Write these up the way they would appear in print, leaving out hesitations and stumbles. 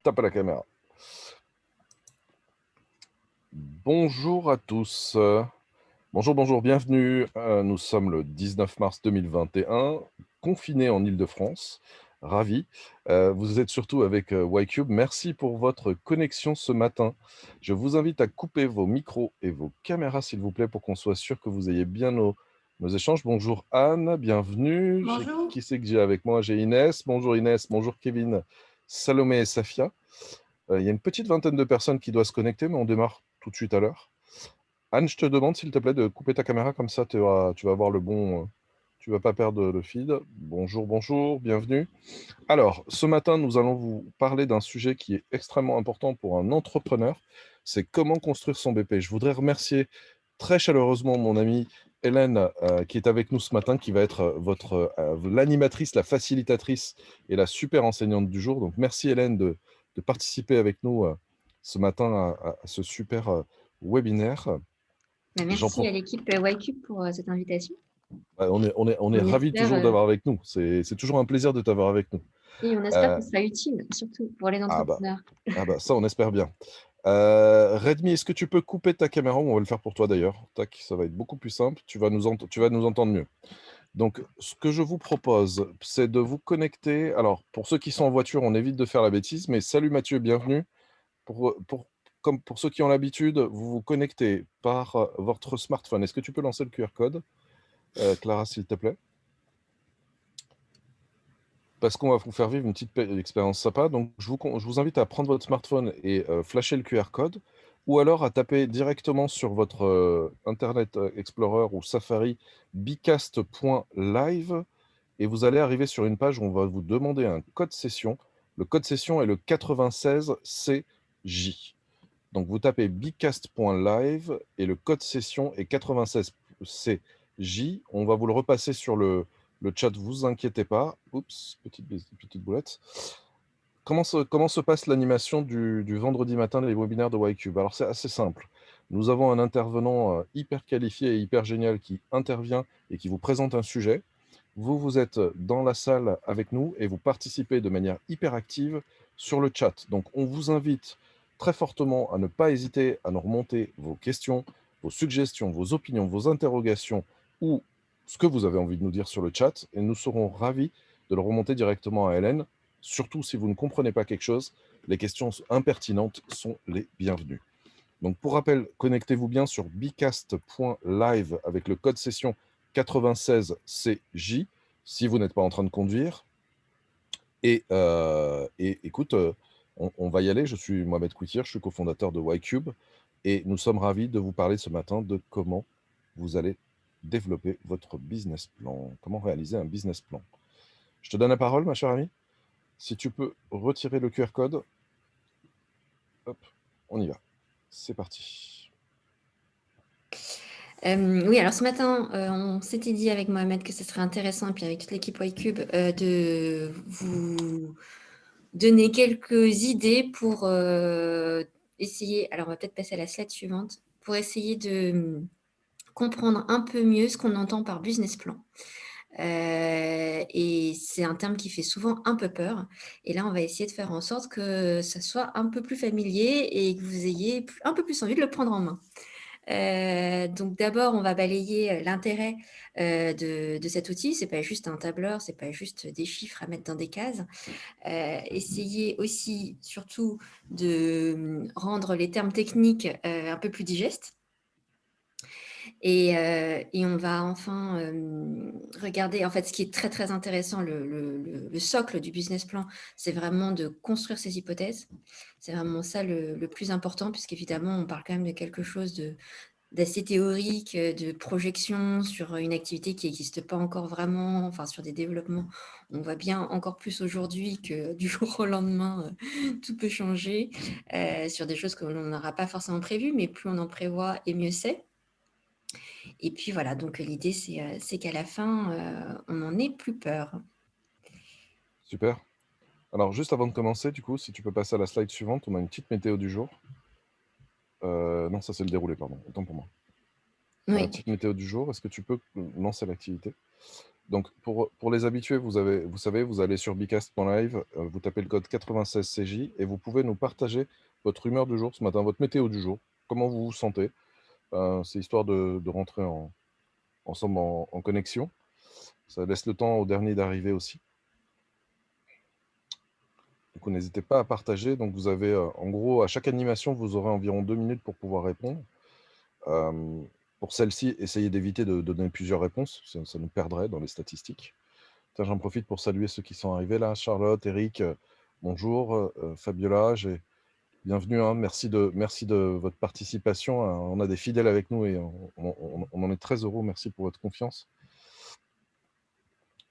Tape à la caméra. Bonjour à tous. Bonjour, bonjour, bienvenue. Nous sommes le 19 mars 2021, confinés en Île-de-France. Ravi. Vous êtes surtout avec YCube. Merci pour votre connexion ce matin. Je vous invite à couper vos micros et vos caméras, s'il vous plaît, pour qu'on soit sûr que vous ayez bien nos échanges. Bonjour Anne, bienvenue. Bonjour. Qui c'est que j'ai avec moi? J'ai Inès. Bonjour Inès, bonjour Kevin, Salomé et Safia. Il y a une petite vingtaine de personnes qui doivent se connecter, mais on démarre tout de suite à l'heure. Anne, je te demande s'il te plaît de couper ta caméra, comme ça tu vas avoir le bon. Tu vas pas perdre le feed. Bonjour, bonjour, bienvenue. Alors, ce matin, nous allons vous parler d'un sujet qui est extrêmement important pour un entrepreneur. C'est comment construire son BP. Je voudrais remercier très chaleureusement mon amie Hélène qui est avec nous ce matin, qui va être l'animatrice, la facilitatrice et la super enseignante du jour. Donc, merci Hélène de participer avec nous ce matin à ce super webinaire. J'en Merci à prends. l'équipe YCube pour cette invitation. On est On ravis espère, toujours d'avoir avec nous. C'est toujours un plaisir de t'avoir avec nous. et on espère Euh, que ce sera utile, surtout pour les ah bah, entrepreneurs. ça, on espère bien. Redmi, est-ce que tu peux couper ta caméra? On va le faire pour toi d'ailleurs. Tac, ça va être beaucoup plus simple. Tu vas nous entendre mieux. Donc, ce que je vous propose, c'est de vous connecter. Alors, pour ceux qui sont en voiture, on évite de faire la bêtise, mais salut Mathieu, bienvenue. Comme pour ceux qui ont l'habitude, vous vous connectez par votre smartphone. Est-ce que tu peux lancer le QR code, Clara, s'il te plaît? Parce qu'on va vous faire vivre une petite expérience sympa. Donc, je vous invite à prendre votre smartphone et flasher le QR code, ou alors à taper directement sur votre Internet Explorer ou Safari bicast.live, et vous allez arriver sur une page où on va vous demander un code session. Le code session est le 96CJ. Donc, vous tapez bicast.live et le code session est 96CJ. On va vous le repasser sur le chat, vous inquiétez pas. Oups, petite boulette. Comment se passe l'animation du vendredi matin des webinaires de YCube? Alors, c'est assez simple. Nous avons un intervenant hyper qualifié et hyper génial qui intervient et qui vous présente un sujet. Vous êtes dans la salle avec nous et vous participez de manière hyper active sur le chat. Donc, on vous invite très fortement à ne pas hésiter à nous remonter vos questions, vos suggestions, vos opinions, vos interrogations ou ce que vous avez envie de nous dire sur le chat, et nous serons ravis de le remonter directement à Hélène. Surtout si vous ne comprenez pas quelque chose, les questions impertinentes sont les bienvenues. Donc, pour rappel, connectez-vous bien sur bicast.live avec le code session 96CJ si vous n'êtes pas en train de conduire. Et écoute, on va y aller. Je suis Mohamed Koutir, je suis cofondateur de YCube et nous sommes ravis de vous parler ce matin de comment vous allez développer votre business plan, comment réaliser un business plan. Je te donne la parole, ma chère amie. Si tu peux retirer le QR code, hop, on y va. C'est parti. Oui, alors ce matin, on s'était dit avec Mohamed que ce serait intéressant, et puis avec toute l'équipe YCube, de vous donner quelques idées pour essayer, alors on va peut-être passer à la slide suivante, pour essayer de comprendre un peu mieux ce qu'on entend par business plan. Et c'est un terme qui fait souvent un peu peur. Et là, on va essayer de faire en sorte que ça soit un peu plus familier et que vous ayez un peu plus envie de le prendre en main. Donc d'abord, on va balayer l'intérêt de cet outil. C'est pas juste un tableur, c'est pas juste des chiffres à mettre dans des cases. Essayer aussi, surtout, de rendre les termes techniques un peu plus digestes. Et on va enfin regarder, en fait, ce qui est très, très intéressant, le socle du business plan, c'est vraiment de construire ses hypothèses. C'est vraiment ça le plus important, puisqu'évidemment, on parle quand même de quelque chose d'assez théorique, de projection sur une activité qui n'existe pas encore vraiment, enfin sur des développements. On voit bien encore plus aujourd'hui que du jour au lendemain, tout peut changer sur des choses que l'on n'aura pas forcément prévues, mais plus on en prévoit et mieux c'est. Et puis voilà, donc l'idée, c'est qu'à la fin, on n'en ait plus peur. Super. Alors, juste avant de commencer, du coup, si tu peux passer à la slide suivante, on a une petite météo du jour. Non, ça c'est le déroulé, pardon. Autant pour moi. On a la Oui. petite météo du jour. Est-ce que tu peux lancer l'activité? Donc, pour les habitués, vous savez, vous allez sur bcast.live, vous tapez le code 96CJ et vous pouvez nous partager votre humeur du jour ce matin, votre météo du jour, comment vous vous sentez. C'est histoire de rentrer ensemble en connexion. Ça laisse le temps au dernier d'arriver aussi. Du coup, n'hésitez pas à partager. Donc, vous avez, en gros, à chaque animation, vous aurez environ 2 minutes pour pouvoir répondre. Pour celle-ci, essayez d'éviter de donner plusieurs réponses, ça nous perdrait dans les statistiques. Tiens, j'en profite pour saluer ceux qui sont arrivés là. Charlotte, Eric, bonjour. Fabiola, bienvenue. Hein. Merci de votre participation. Hein. On a des fidèles avec nous et on en est très heureux. Merci pour votre confiance.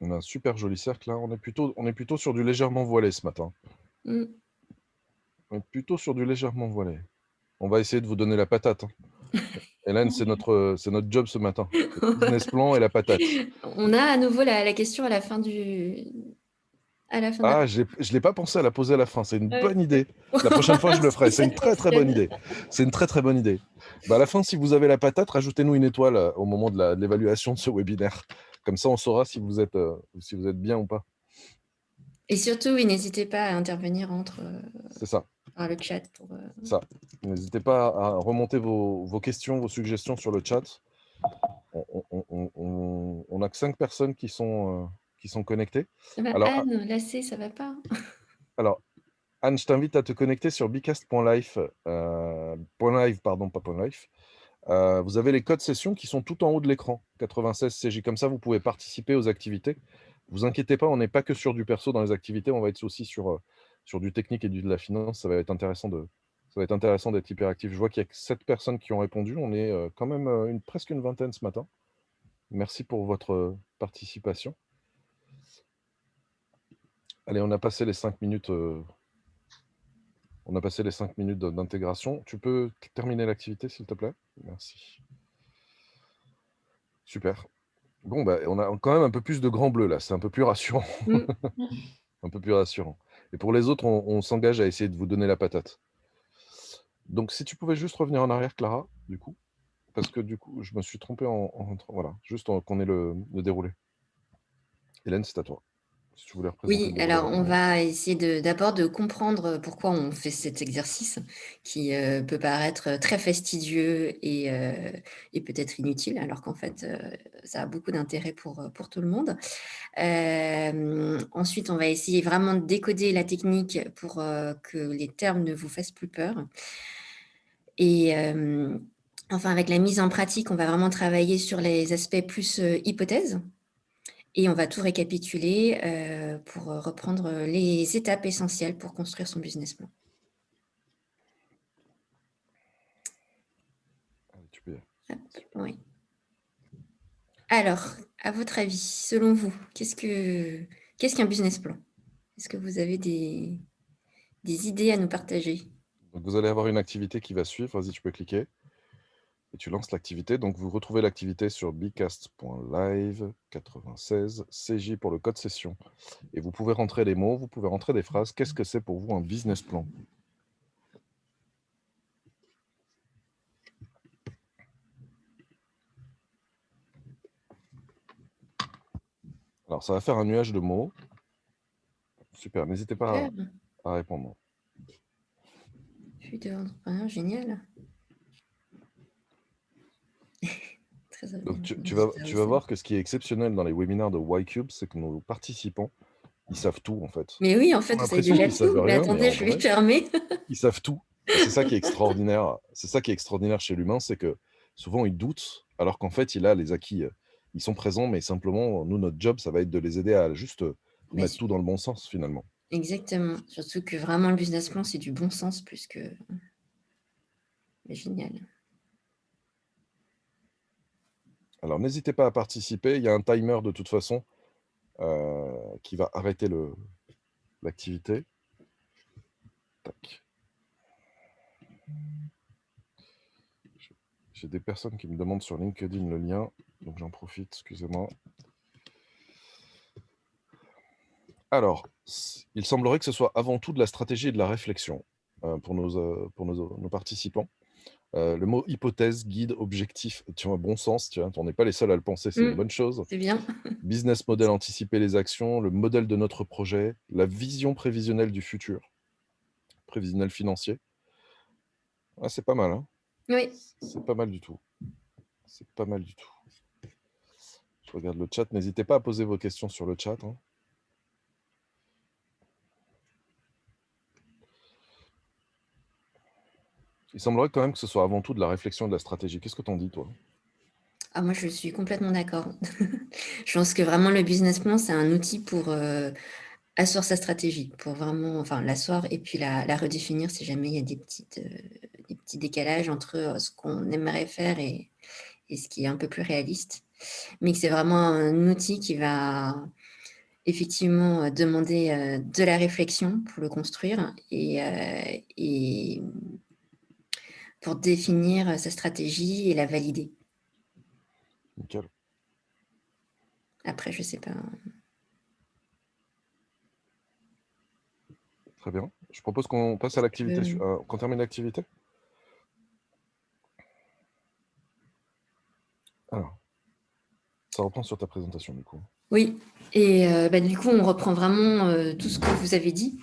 On a un super joli cercle là. On est plutôt sur du légèrement voilé ce matin. On est plutôt sur du légèrement voilé. On va essayer de vous donner la patate. Hein. Hélène, c'est notre job ce matin. Le business plan et la patate. On a à nouveau la question à la fin Ah, je ne l'ai pas pensé à la poser à la fin. C'est une Ouais. bonne idée. La prochaine fois, je le ferai. C'est une très, très bonne idée. C'est une très, très bonne idée. Bah, à la fin, si vous avez la patate, rajoutez-nous une étoile au moment de l'évaluation de ce webinaire. Comme ça, on saura si vous êtes bien ou pas. Et surtout, oui, n'hésitez pas à intervenir C'est ça. par le chat. Ça. N'hésitez pas à remonter vos questions, vos suggestions sur le chat. On n'a que 5 personnes qui sont connectées. Alors, Anne, Lassé, ça va pas? Alors, Anne, je t'invite à te connecter sur bcast.live, pardon, pas .live. Vous avez les codes session qui sont tout en haut de l'écran, 96 CJ. Comme ça, vous pouvez participer aux activités. Vous inquiétez pas, on n'est pas que sur du perso dans les activités, on va être aussi sur du technique et de la finance. Ça va être intéressant d'être hyper actif. Je vois qu'il y a 7 personnes qui ont répondu. On est quand même presque une vingtaine ce matin. Merci pour votre participation. Allez, on a passé les 5 minutes. On a passé les 5 minutes d'intégration. Tu peux terminer l'activité, s'il te plaît? Merci. Super. Bon, bah, on a quand même un peu plus de grand bleu, là. C'est un peu plus rassurant. Un peu plus rassurant. Et pour les autres, on s'engage à essayer de vous donner la patate. Donc, si tu pouvais juste revenir en arrière, Clara, du coup. Parce que, du coup, je me suis trompé voilà, juste qu'on ait le déroulé. Hélène, c'est à toi. Si tu voulais représenter Oui, le déroulé alors on rapidement. va essayer d'abord de comprendre pourquoi on fait cet exercice qui peut paraître très fastidieux et peut-être inutile, alors qu'en fait, ça a beaucoup d'intérêt pour tout le monde. Ensuite, on va essayer vraiment de décoder la technique pour que les termes ne vous fassent plus peur. Et enfin, avec la mise en pratique, on va vraiment travailler sur les aspects plus hypothèses. Et on va tout récapituler pour reprendre les étapes essentielles pour construire son business plan. Allez, tu peux y aller. Oui. Alors, à votre avis, selon vous, qu'est-ce qu'un business plan? Est-ce que vous avez des idées à nous partager? Donc, vous allez avoir une activité qui va suivre. Vas-y, tu peux cliquer. Et tu lances l'activité. Donc, vous retrouvez l'activité sur bcast.live 96 CJ pour le code session. Et vous pouvez rentrer les mots, vous pouvez rentrer des phrases. Qu'est-ce que c'est pour vous un business plan? Alors, ça va faire un nuage de mots. Super, n'hésitez pas à répondre. Futur entrepreneur, génial. Donc, tu vas voir que ce qui est exceptionnel dans les webinaires de YCube, c'est que nos participants, ils savent tout, en fait. Mais oui, en fait, On a vous savez l'impression déjà qu'ils savent tout. Mais rien, mais attendez, en je vais vrai, fermer. ils savent tout. Et c'est ça qui est extraordinaire. C'est ça qui est extraordinaire chez l'humain, c'est que souvent, ils doutent, alors qu'en fait, il a les acquis. Ils sont présents, mais simplement, nous, notre job, ça va être de les aider à juste mettre tout dans le bon sens, finalement. Exactement. Surtout que vraiment, le business plan, c'est du bon sens plus que... Mais génial. Alors, n'hésitez pas à participer. Il y a un timer, de toute façon, qui va arrêter l'activité. Tac. J'ai des personnes qui me demandent sur LinkedIn le lien, donc j'en profite, excusez-moi. Alors, il semblerait que ce soit avant tout de la stratégie et de la réflexion pour nos participants. Le mot hypothèse, guide, objectif, tu vois, bon sens, tu vois? On n'est pas les seuls à le penser, c'est une Mmh, bonne chose. c'est bien. Business model, anticiper les actions, le modèle de notre projet, la vision prévisionnelle du futur, prévisionnel financier. Ah, c'est pas mal, hein? Oui. C'est pas mal du tout. C'est pas mal du tout. Je regarde le chat, n'hésitez pas à poser vos questions sur le chat, hein. Il semblerait quand même que ce soit avant tout de la réflexion et de la stratégie. Qu'est-ce que tu en dis, toi? Ah moi, je suis complètement d'accord. Je pense que vraiment le business plan, c'est un outil pour, asseoir sa stratégie, pour vraiment enfin l'asseoir et puis la redéfinir si jamais il y a des petits décalages entre, ce qu'on aimerait faire et ce qui est un peu plus réaliste. Mais que c'est vraiment un outil qui va effectivement, demander, de la réflexion pour le construire et pour définir, sa stratégie et la valider. Nickel. Après je sais pas. Très bien. Je propose qu'on passe à Est-ce l'activité, que qu'on termine l'activité? Alors, ça reprend sur ta présentation, du coup. oui et bah, du coup, on reprend vraiment, tout ce que vous avez dit.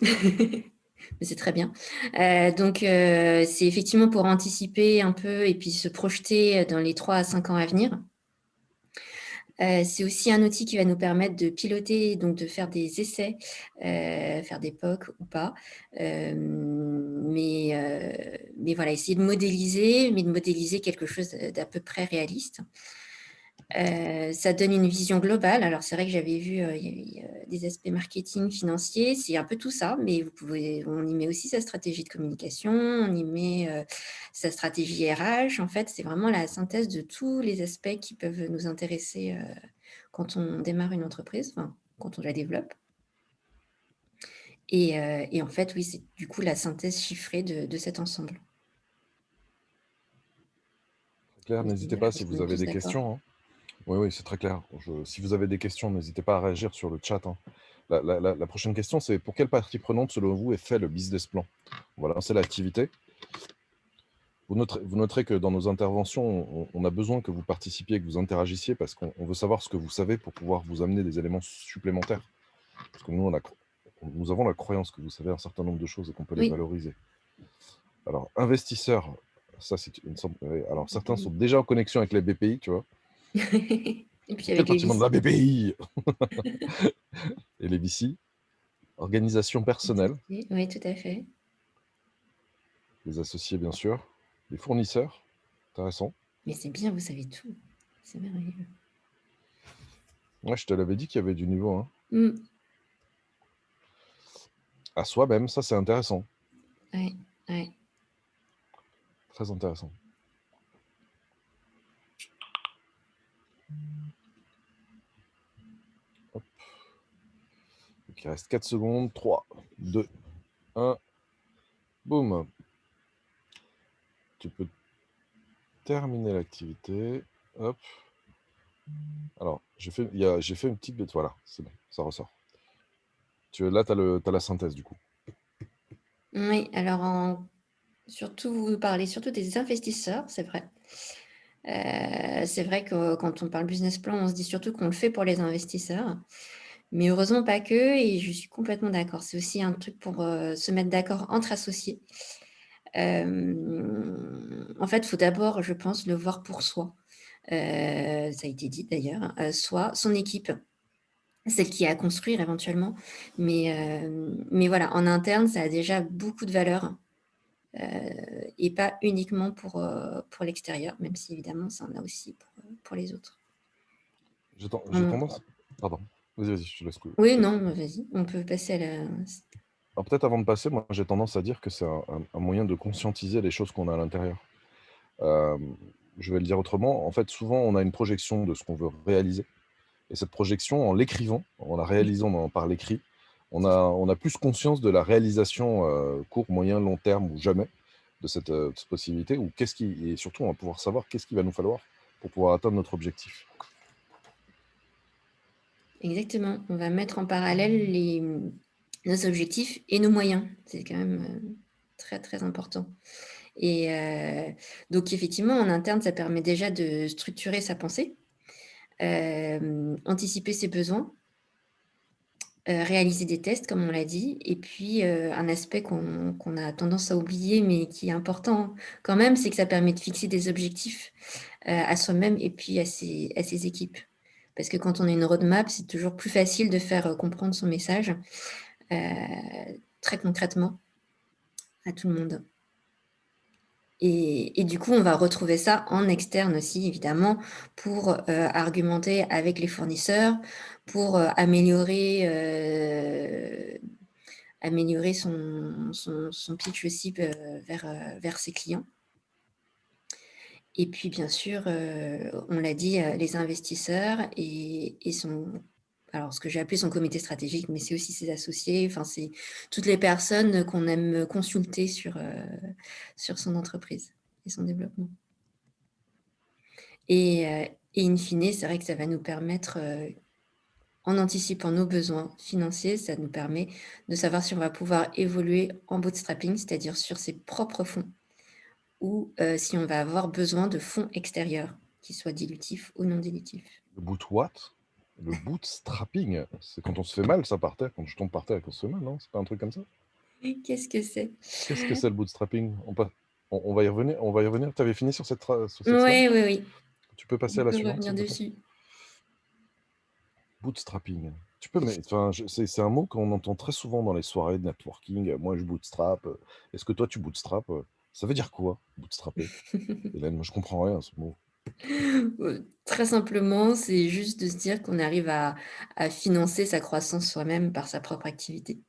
Mais c'est très bien. Donc c'est effectivement pour anticiper un peu et puis se projeter, dans les 3 à 5 ans à venir. C'est aussi un outil qui va nous permettre de piloter, donc de faire des essais, faire des POC ou pas. Mais voilà, essayer de modéliser, mais de modéliser quelque chose d'à peu près réaliste. Ça donne une vision globale. Alors c'est vrai que j'avais vu, il y a des aspects marketing, financiers, c'est un peu tout ça, mais on y met aussi sa stratégie de communication, on y met, sa stratégie RH. En fait, c'est vraiment la synthèse de tous les aspects qui peuvent nous intéresser, quand on démarre une entreprise, enfin, quand on la développe et en fait, oui, c'est du coup la synthèse chiffrée de cet ensemble. Très clair, Donc n'hésitez voilà, pas je si pense qu'on vous est avez tous des d'accord. questions, hein. Oui, oui, c'est très clair. Si vous avez des questions, n'hésitez pas à réagir sur le chat, hein. La prochaine question, c'est: pour quelle partie prenante, selon vous, est fait le business plan? On va lancer l'activité. Vous noterez que dans nos interventions, on a besoin que vous participiez, que vous interagissiez, parce qu'on veut savoir ce que vous savez pour pouvoir vous amener des éléments supplémentaires. Parce que nous avons la croyance que vous savez un certain nombre de choses et qu'on peut les Oui. valoriser. Alors, investisseurs, ça c'est une sorte, ouais, alors certains sont déjà en connexion avec les BPI, tu vois? Et puis Pour quelle avec les partie de VC. la BPI? Et les VC, organisation personnelle, Oui, tout à fait. les associés bien sûr, les fournisseurs, intéressant. Mais c'est bien, vous savez tout. C'est merveilleux. Ouais, je te l'avais dit qu'il y avait du niveau, hein. Mmh. À soi-même, ça c'est intéressant, Ouais, ouais. très intéressant. Hop, donc il reste 4 secondes, 3, 2, 1, boum. Tu peux terminer l'activité, hop. Alors, j'ai fait une petite bête, voilà, c'est bon, ça ressort. Là, tu as la synthèse du coup. Oui, alors surtout vous parlez surtout des investisseurs, c'est vrai. C'est vrai que quand on parle business plan, on se dit surtout qu'on le fait pour les investisseurs, mais heureusement pas que et je suis complètement d'accord. C'est aussi un truc pour, se mettre d'accord entre associés. En fait, il faut d'abord, je pense, le voir pour soi. Ça a été dit d'ailleurs, soi, son équipe, celle qui a à construire éventuellement, mais voilà, en interne, ça a déjà beaucoup de valeur, et pas uniquement pour l'extérieur, même si évidemment ça en a aussi pour les autres. J'ai On tendance. Pardon, vas-y, je te laisse, je Oui, te laisse non, couper. vas-y, on peut passer à la Alors peut-être avant de passer, moi j'ai tendance à dire que c'est un moyen de conscientiser les choses qu'on a à l'intérieur. Je vais le dire autrement, en fait, souvent on a une projection de ce qu'on veut réaliser et cette projection, en l'écrivant, en la oui, réalisant par l'écrit, tout à fait. on a plus conscience de la réalisation, court, moyen, long terme ou jamais de cette possibilité ou et surtout on va pouvoir savoir qu'est-ce qu'il va nous falloir pour pouvoir atteindre notre objectif. Exactement, on va mettre en parallèle nos objectifs et nos moyens. C'est quand même, très, très important Et donc effectivement, en interne, ça permet déjà de structurer sa pensée, anticiper ses besoins, réaliser des tests comme on l'a dit et puis, un aspect qu'on a tendance à oublier mais qui est important quand même, c'est que ça permet de fixer des objectifs, à soi-même et puis à ses équipes. Parce que quand on a une roadmap, c'est toujours plus facile de faire, comprendre son message, très concrètement à tout le monde. Et du coup, on va retrouver ça en externe aussi évidemment pour, argumenter avec les fournisseurs, pour, améliorer son pitch aussi, vers ses clients. Et puis bien sûr, on l'a dit, les investisseurs et son alors ce que j'ai appelé son comité stratégique, mais c'est aussi ses associés, enfin c'est toutes les personnes qu'on aime consulter sur son entreprise et son développement. Et in fine, c'est vrai que ça va nous permettre, en anticipant nos besoins financiers, ça nous permet de savoir si on va pouvoir évoluer en bootstrapping, c'est-à-dire sur ses propres fonds ou, si on va avoir besoin de fonds extérieurs, qu'ils soient dilutifs ou non dilutifs. Le boot what? Le bootstrapping? C'est quand on se fait mal, ça, par terre, quand je tombe par terre et qu'on se fait mal, non? C'est pas un truc comme ça? Qu'est-ce que c'est? Qu'est-ce que c'est le bootstrapping? On va y revenir, on va y revenir. Tu avais fini sur cette slide? Oui, oui, oui, Tu peux passer on à la peut suivante, revenir s'il te plaît? dessus. Bootstrapping. Tu peux, mais enfin, c'est un mot qu'on entend très souvent dans les soirées de networking. Moi, je bootstrap. Est-ce que toi, tu bootstrap? Ça veut dire quoi, bootstrapper? Hélène, moi, je comprends rien à ce mot. Très simplement, c'est juste de se dire qu'on arrive à financer sa croissance soi-même par sa propre activité.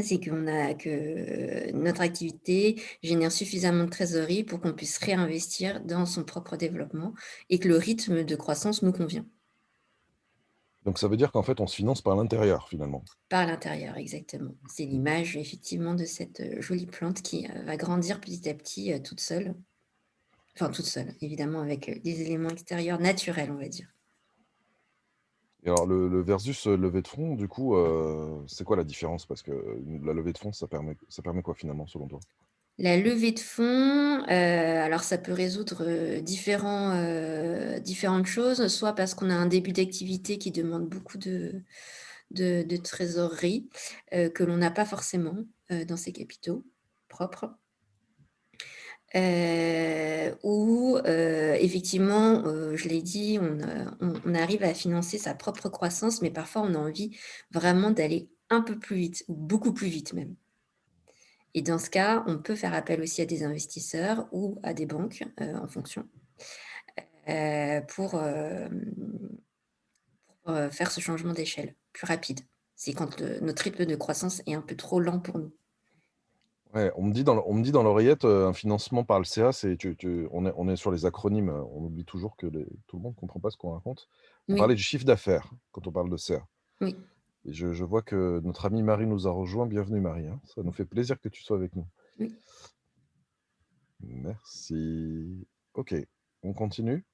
C'est que notre activité génère suffisamment de trésorerie pour qu'on puisse réinvestir dans son propre développement et que le rythme de croissance nous convient. Donc, ça veut dire qu'en fait, on se finance par l'intérieur, finalement. Par l'intérieur, exactement. C'est l'image effectivement de cette, jolie plante qui, va grandir petit à petit, toute seule. Enfin toute seule, évidemment avec, des éléments extérieurs naturels, on va dire. Et alors, le versus levée de fonds, du coup, c'est quoi la différence? Parce que la levée de fonds, ça permet quoi, finalement, selon toi? La levée de fonds, alors ça peut résoudre, différentes choses, soit parce qu'on a un début d'activité qui demande beaucoup de trésorerie, que l'on n'a pas forcément, dans ses capitaux propres. Ou, effectivement, je l'ai dit, on arrive à financer sa propre croissance, mais parfois on a envie vraiment d'aller un peu plus vite ou beaucoup plus vite même. Et dans ce cas, on peut faire appel aussi à des investisseurs ou à des banques, en fonction, pour, faire ce changement d'échelle plus rapide. C'est quand notre rythme de croissance est un peu trop lent pour nous. Ouais, on me dit dans l'oreillette, un financement par le CA, c'est on est sur les acronymes, on oublie toujours que tout le monde ne comprend pas ce qu'on raconte. Vous parlez Oui, du chiffre d'affaires quand on parle de CA oui. et je vois que notre amie Marie nous a rejoint. Bienvenue Marie, hein. Ça nous fait plaisir que tu sois avec nous. Oui. Merci. OK, on continue?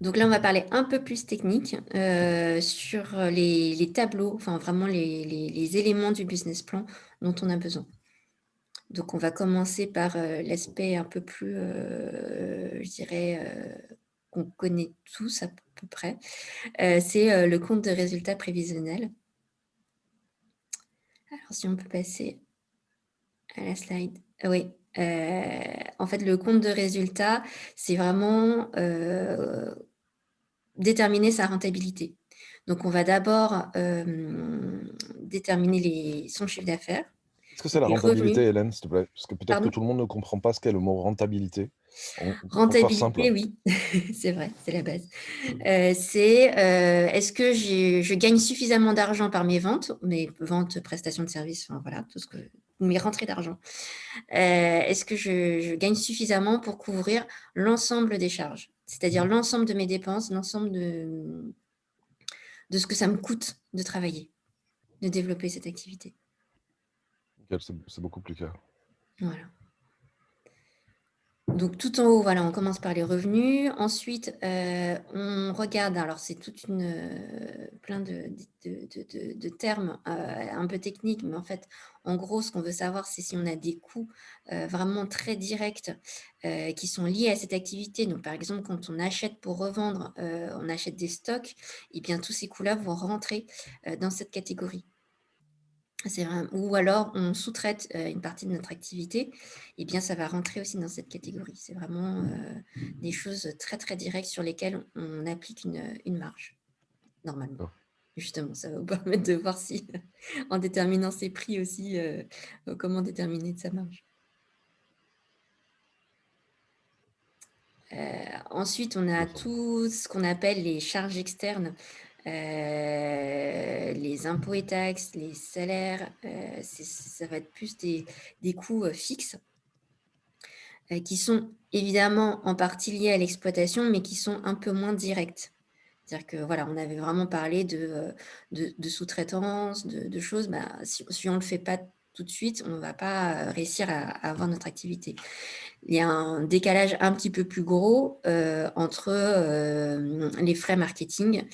Donc là, on va parler un peu plus technique, sur, les tableaux, enfin vraiment les éléments du business plan dont on a besoin. Donc on va commencer par, l'aspect un peu plus, je dirais, qu'on connaît tous à peu près, c'est, le compte de résultat prévisionnel. Alors si on peut passer à la slide. Oui, en fait, le compte de résultat, c'est vraiment, déterminer sa rentabilité. Donc on va d'abord, déterminer son chiffre d'affaires, Qu'est-ce que c'est donc la les revenus. rentabilité, Hélène, s'il te plaît? Parce que peut-être que Pardon? tout le monde ne comprend pas ce qu'est le mot rentabilité. Pour faire simple. Rentabilité, oui, c'est vrai, c'est la base. C'est, est-ce que je gagne suffisamment d'argent par mes ventes, prestations de services, enfin voilà, tout ce que mes rentrées d'argent. Est-ce que je gagne suffisamment pour couvrir l'ensemble des charges? C'est-à-dire l'ensemble de mes dépenses, l'ensemble de ce que ça me coûte de travailler, de développer cette activité. Nickel, c'est beaucoup plus clair. Voilà. Donc tout en haut, voilà, on commence par les revenus. Ensuite, on regarde, alors c'est toute une, plein de termes, un peu techniques, mais en fait, en gros, ce qu'on veut savoir, c'est si on a des coûts, vraiment très directs, qui sont liés à cette activité. Donc par exemple, quand on achète pour revendre, on achète des stocks, et bien tous ces coûts-là vont rentrer, dans cette catégorie. C'est vrai, ou alors on sous-traite, une partie de notre activité, et bien ça va rentrer aussi dans cette catégorie. C'est vraiment, des choses très, très directes sur lesquelles on applique une marge, normalement. D'accord. Justement, ça va vous permettre de voir si en déterminant ses prix aussi, comment déterminer de sa marge. Ensuite, on a tout ce qu'on appelle les charges externes, les impôts et taxes, les salaires, ça va être plus des coûts, fixes, qui sont évidemment en partie liés à l'exploitation, mais qui sont un peu moins directs. C'est-à-dire que voilà, on avait vraiment parlé de sous-traitance, de choses, bah, si on ne le fait pas tout de suite, on ne va pas, réussir à avoir notre activité. Il y a un décalage un petit peu plus gros, entre, les frais marketing,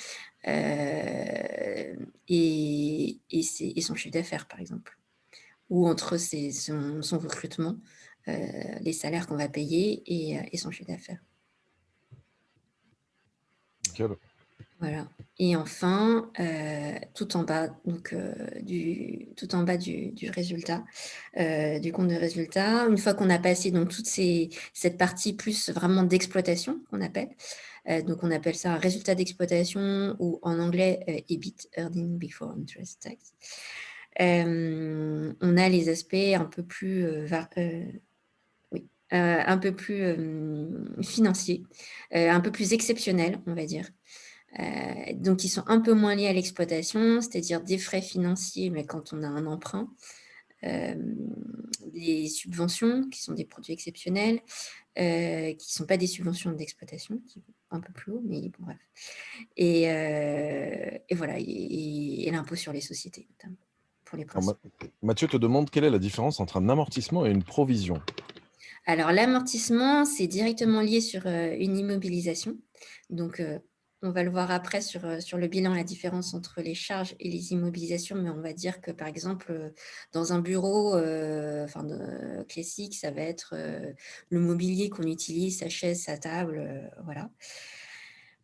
et son chiffre d'affaires, par exemple. Ou entre son recrutement, les salaires qu'on va payer et son chiffre d'affaires. Nickel. Voilà, et enfin, tout en bas, donc tout en bas du résultat, du compte de résultat, une fois qu'on a passé donc cette partie plus vraiment d'exploitation qu'on appelle, donc on appelle ça un résultat d'exploitation, ou en anglais, EBIT, Earnings Before Interest Tax. On a les aspects un peu plus, oui, un peu plus, financiers, un peu plus exceptionnels, on va dire. Donc ils sont un peu moins liés à l'exploitation, c'est-à-dire des frais financiers, mais quand on a un emprunt, hem, des subventions qui sont des produits exceptionnels, qui sont pas des subventions d'exploitation, qui vont un peu plus haut, mais bon bref. Et voilà, et l'impôt sur les sociétés notamment, pour les Alors, principaux. Mathieu te demande quelle est la différence entre un amortissement et une provision. Alors l'amortissement, c'est directement lié sur, une immobilisation. Donc, on va le voir après sur le bilan, la différence entre les charges et les immobilisations, mais on va dire que, par exemple, dans un bureau, enfin classique, ça va être, le mobilier qu'on utilise, sa chaise, sa table, voilà.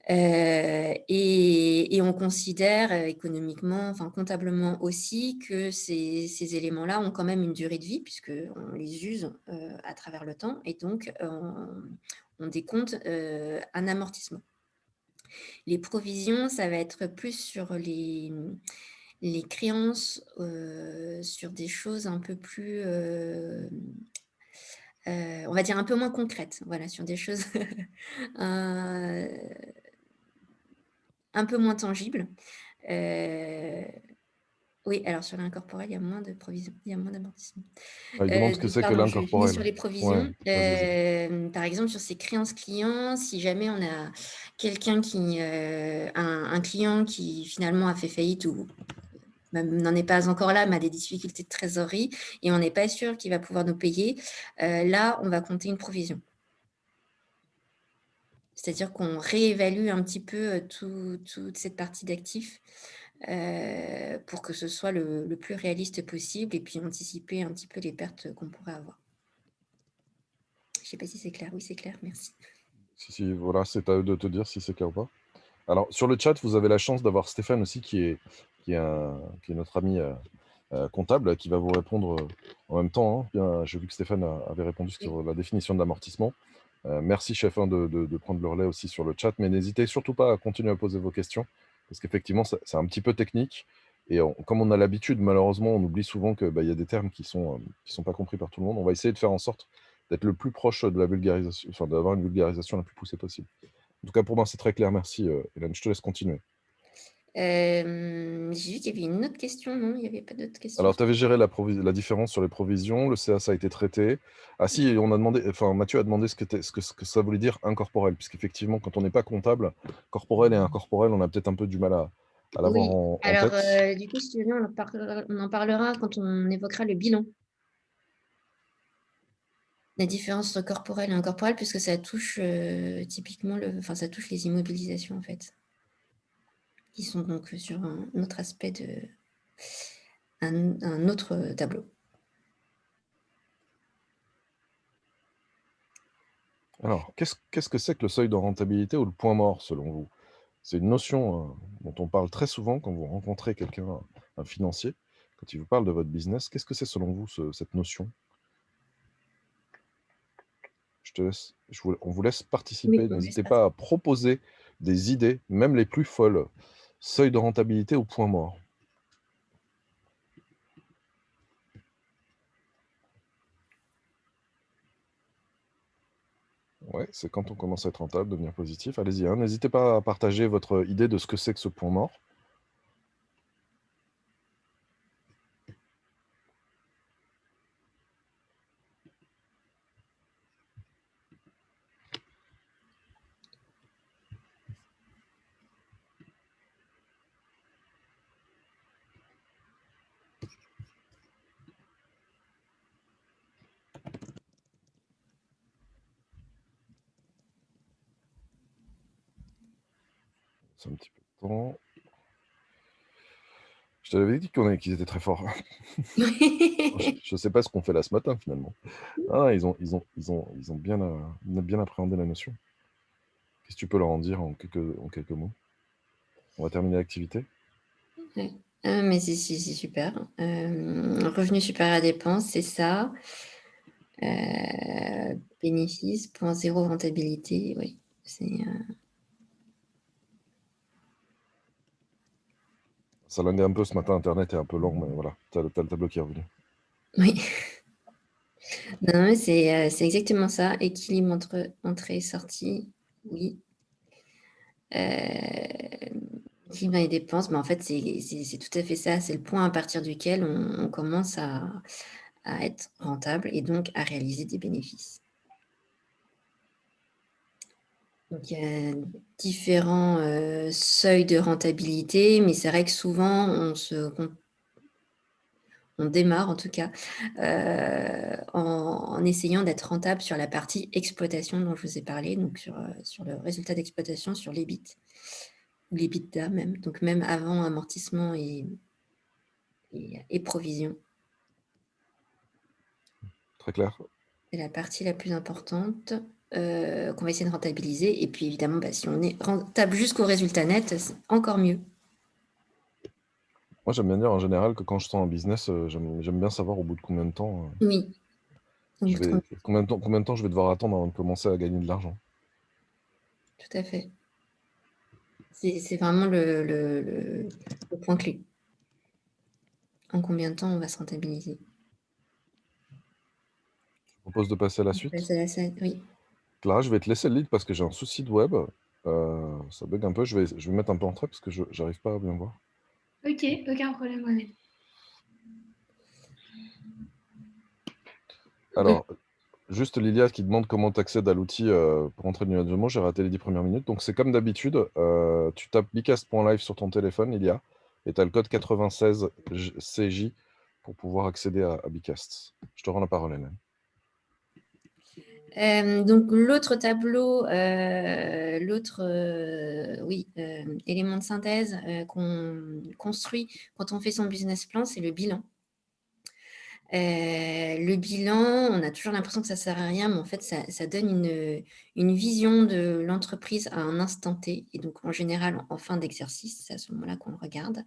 Et on considère, économiquement, enfin comptablement aussi, que ces éléments-là ont quand même une durée de vie, puisqu'on les use, à travers le temps, et donc on décompte, un amortissement. Les provisions, ça va être plus sur les créances, sur des choses un peu plus, on va dire un peu moins concrètes, voilà, sur des choses, heu, un peu moins tangibles. Heu, oui, alors sur l'incorporel, il y a moins de provisions, il y a moins d'amortissement. Ah, il demande ce que Donc c'est que pardon, je finis l'incorporel. sur les Ouais, provisions. vas-y, vas-y. Par exemple, sur ces créances clients, si jamais on a quelqu'un qui, un client qui finalement a fait faillite, ou même n'en est pas encore là, mais a des difficultés de trésorerie, et on n'est pas sûr qu'il va pouvoir nous payer, là, on va compter une provision. C'est-à-dire qu'on réévalue un petit peu, toute cette partie d'actifs, pour que ce soit le plus réaliste possible, et puis anticiper un petit peu les pertes qu'on pourrait avoir. Je ne sais pas si c'est clair. Oui, c'est clair, merci. Si, voilà, c'est à eux de te dire si c'est clair ou pas. Alors, sur le chat, vous avez la chance d'avoir Stéphane aussi, qui est notre ami comptable, qui va vous répondre en même temps, hein. Bien, j'ai vu que Stéphane avait répondu Oui. sur la définition de l'amortissement. Merci, chef, hein, de prendre le relais aussi sur le chat, mais n'hésitez surtout pas à continuer à poser vos questions, parce qu'effectivement, c'est un petit peu technique. Et comme on a l'habitude, malheureusement, on oublie souvent que, bah, y a des termes qui sont pas compris par tout le monde. On va essayer de faire en sorte d'être le plus proche de la vulgarisation, enfin, d'avoir une vulgarisation la plus poussée possible. En tout cas, pour moi, c'est très clair. Merci, Hélène. Je te laisse continuer. J'ai vu qu'il y avait une autre question, non? Il n'y avait pas d'autres questions Alors, sur tu avais ça? géré la différence sur les provisions, le CA, ça a été traité. Ah si, on a demandé, enfin, Mathieu a demandé ce que ça voulait dire incorporel, puisqu'effectivement, quand on n'est pas comptable, corporel et incorporel, on a peut-être un peu du mal à l'avoir Oui. en Alors, tête. du coup, si tu veux bien, on en parlera quand on évoquera le bilan. La différence entre corporel et incorporel, puisque ça touche typiquement, ça touche les immobilisations en fait, qui sont donc sur un autre aspect un autre tableau. Alors, qu'est-ce que c'est que le seuil de rentabilité ou le point mort selon vous? C'est une notion, dont on parle très souvent quand vous rencontrez quelqu'un, un financier, quand il vous parle de votre business. Qu'est-ce que c'est selon vous cette notion? On vous laisse Oui, participer. on laisse N'hésitez passer. pas à proposer des idées, même les plus folles. Seuil de rentabilité ou point mort? Ouais, c'est quand on commence à être rentable, devenir positif. Allez-y, hein, n'hésitez pas à partager votre idée de ce que c'est que ce point mort. C'est un petit peu de temps. Je te l'avais dit qu'ils étaient très forts. Je sais pas ce qu'on fait là ce matin finalement. Ah, ils ont bien appréhendé la notion. Qu'est-ce que tu peux leur en dire en quelques mots? On va terminer l'activité? Ouais. Ah, mais c'est super. Revenu supérieur à dépenses, c'est ça. Bénéfice, point zéro rentabilité, oui. Ça linguait un peu ce matin, internet est un peu lent, mais voilà, tu as le tableau qui est revenu. Oui. Non, mais c'est exactement ça. Équilibre entre entrée et sortie, oui. Équilibre dans les dépenses, mais en fait, c'est tout à fait ça. C'est le point à partir duquel on commence à être rentable et donc à réaliser des bénéfices. Donc il y a différents, seuils de rentabilité, mais c'est vrai que souvent on démarre en tout cas, en essayant d'être rentable sur la partie exploitation dont je vous ai parlé, donc sur le résultat d'exploitation, sur l'EBIT ou l'EBITDA même, donc même avant amortissement et provision. Très clair. C'est la partie la plus importante, qu'on va essayer de rentabiliser et puis évidemment, si on est rentable jusqu'au résultat net, c'est encore mieux. Moi, j'aime bien dire en général que quand je sens un business, j'aime bien savoir au bout de combien de temps, Oui, au bout de 30 combien de temps je vais devoir attendre avant de commencer à gagner de l'argent. tout à fait. C'est vraiment le point clé. En combien de temps on va se rentabiliser? Je propose de passer à la On suite. passe à la scène, oui. Clara, je vais te laisser le lead parce que j'ai un souci de web. Ça bug un peu. Je vais mettre un peu en trait parce que j'arrive pas à bien voir. Ok, aucun problème, Mohamed. Alors, juste Lilia qui demande comment tu accèdes à l'outil pour entrer le numéro de mot. J'ai raté les 10 premières minutes. Donc, c'est comme d'habitude. Tu tapes bicast.live sur ton téléphone, Lilia, et tu as le code 96 CJ pour pouvoir accéder à Bicast. Je te rends la parole, Hélène. Donc l'autre tableau, oui, élément de synthèse qu'on construit quand on fait son business plan, c'est le bilan. Le bilan, on a toujours l'impression que ça sert à rien, mais en fait, ça donne une vision de l'entreprise à un instant T et donc en général en fin d'exercice, c'est à ce moment-là qu'on le regarde.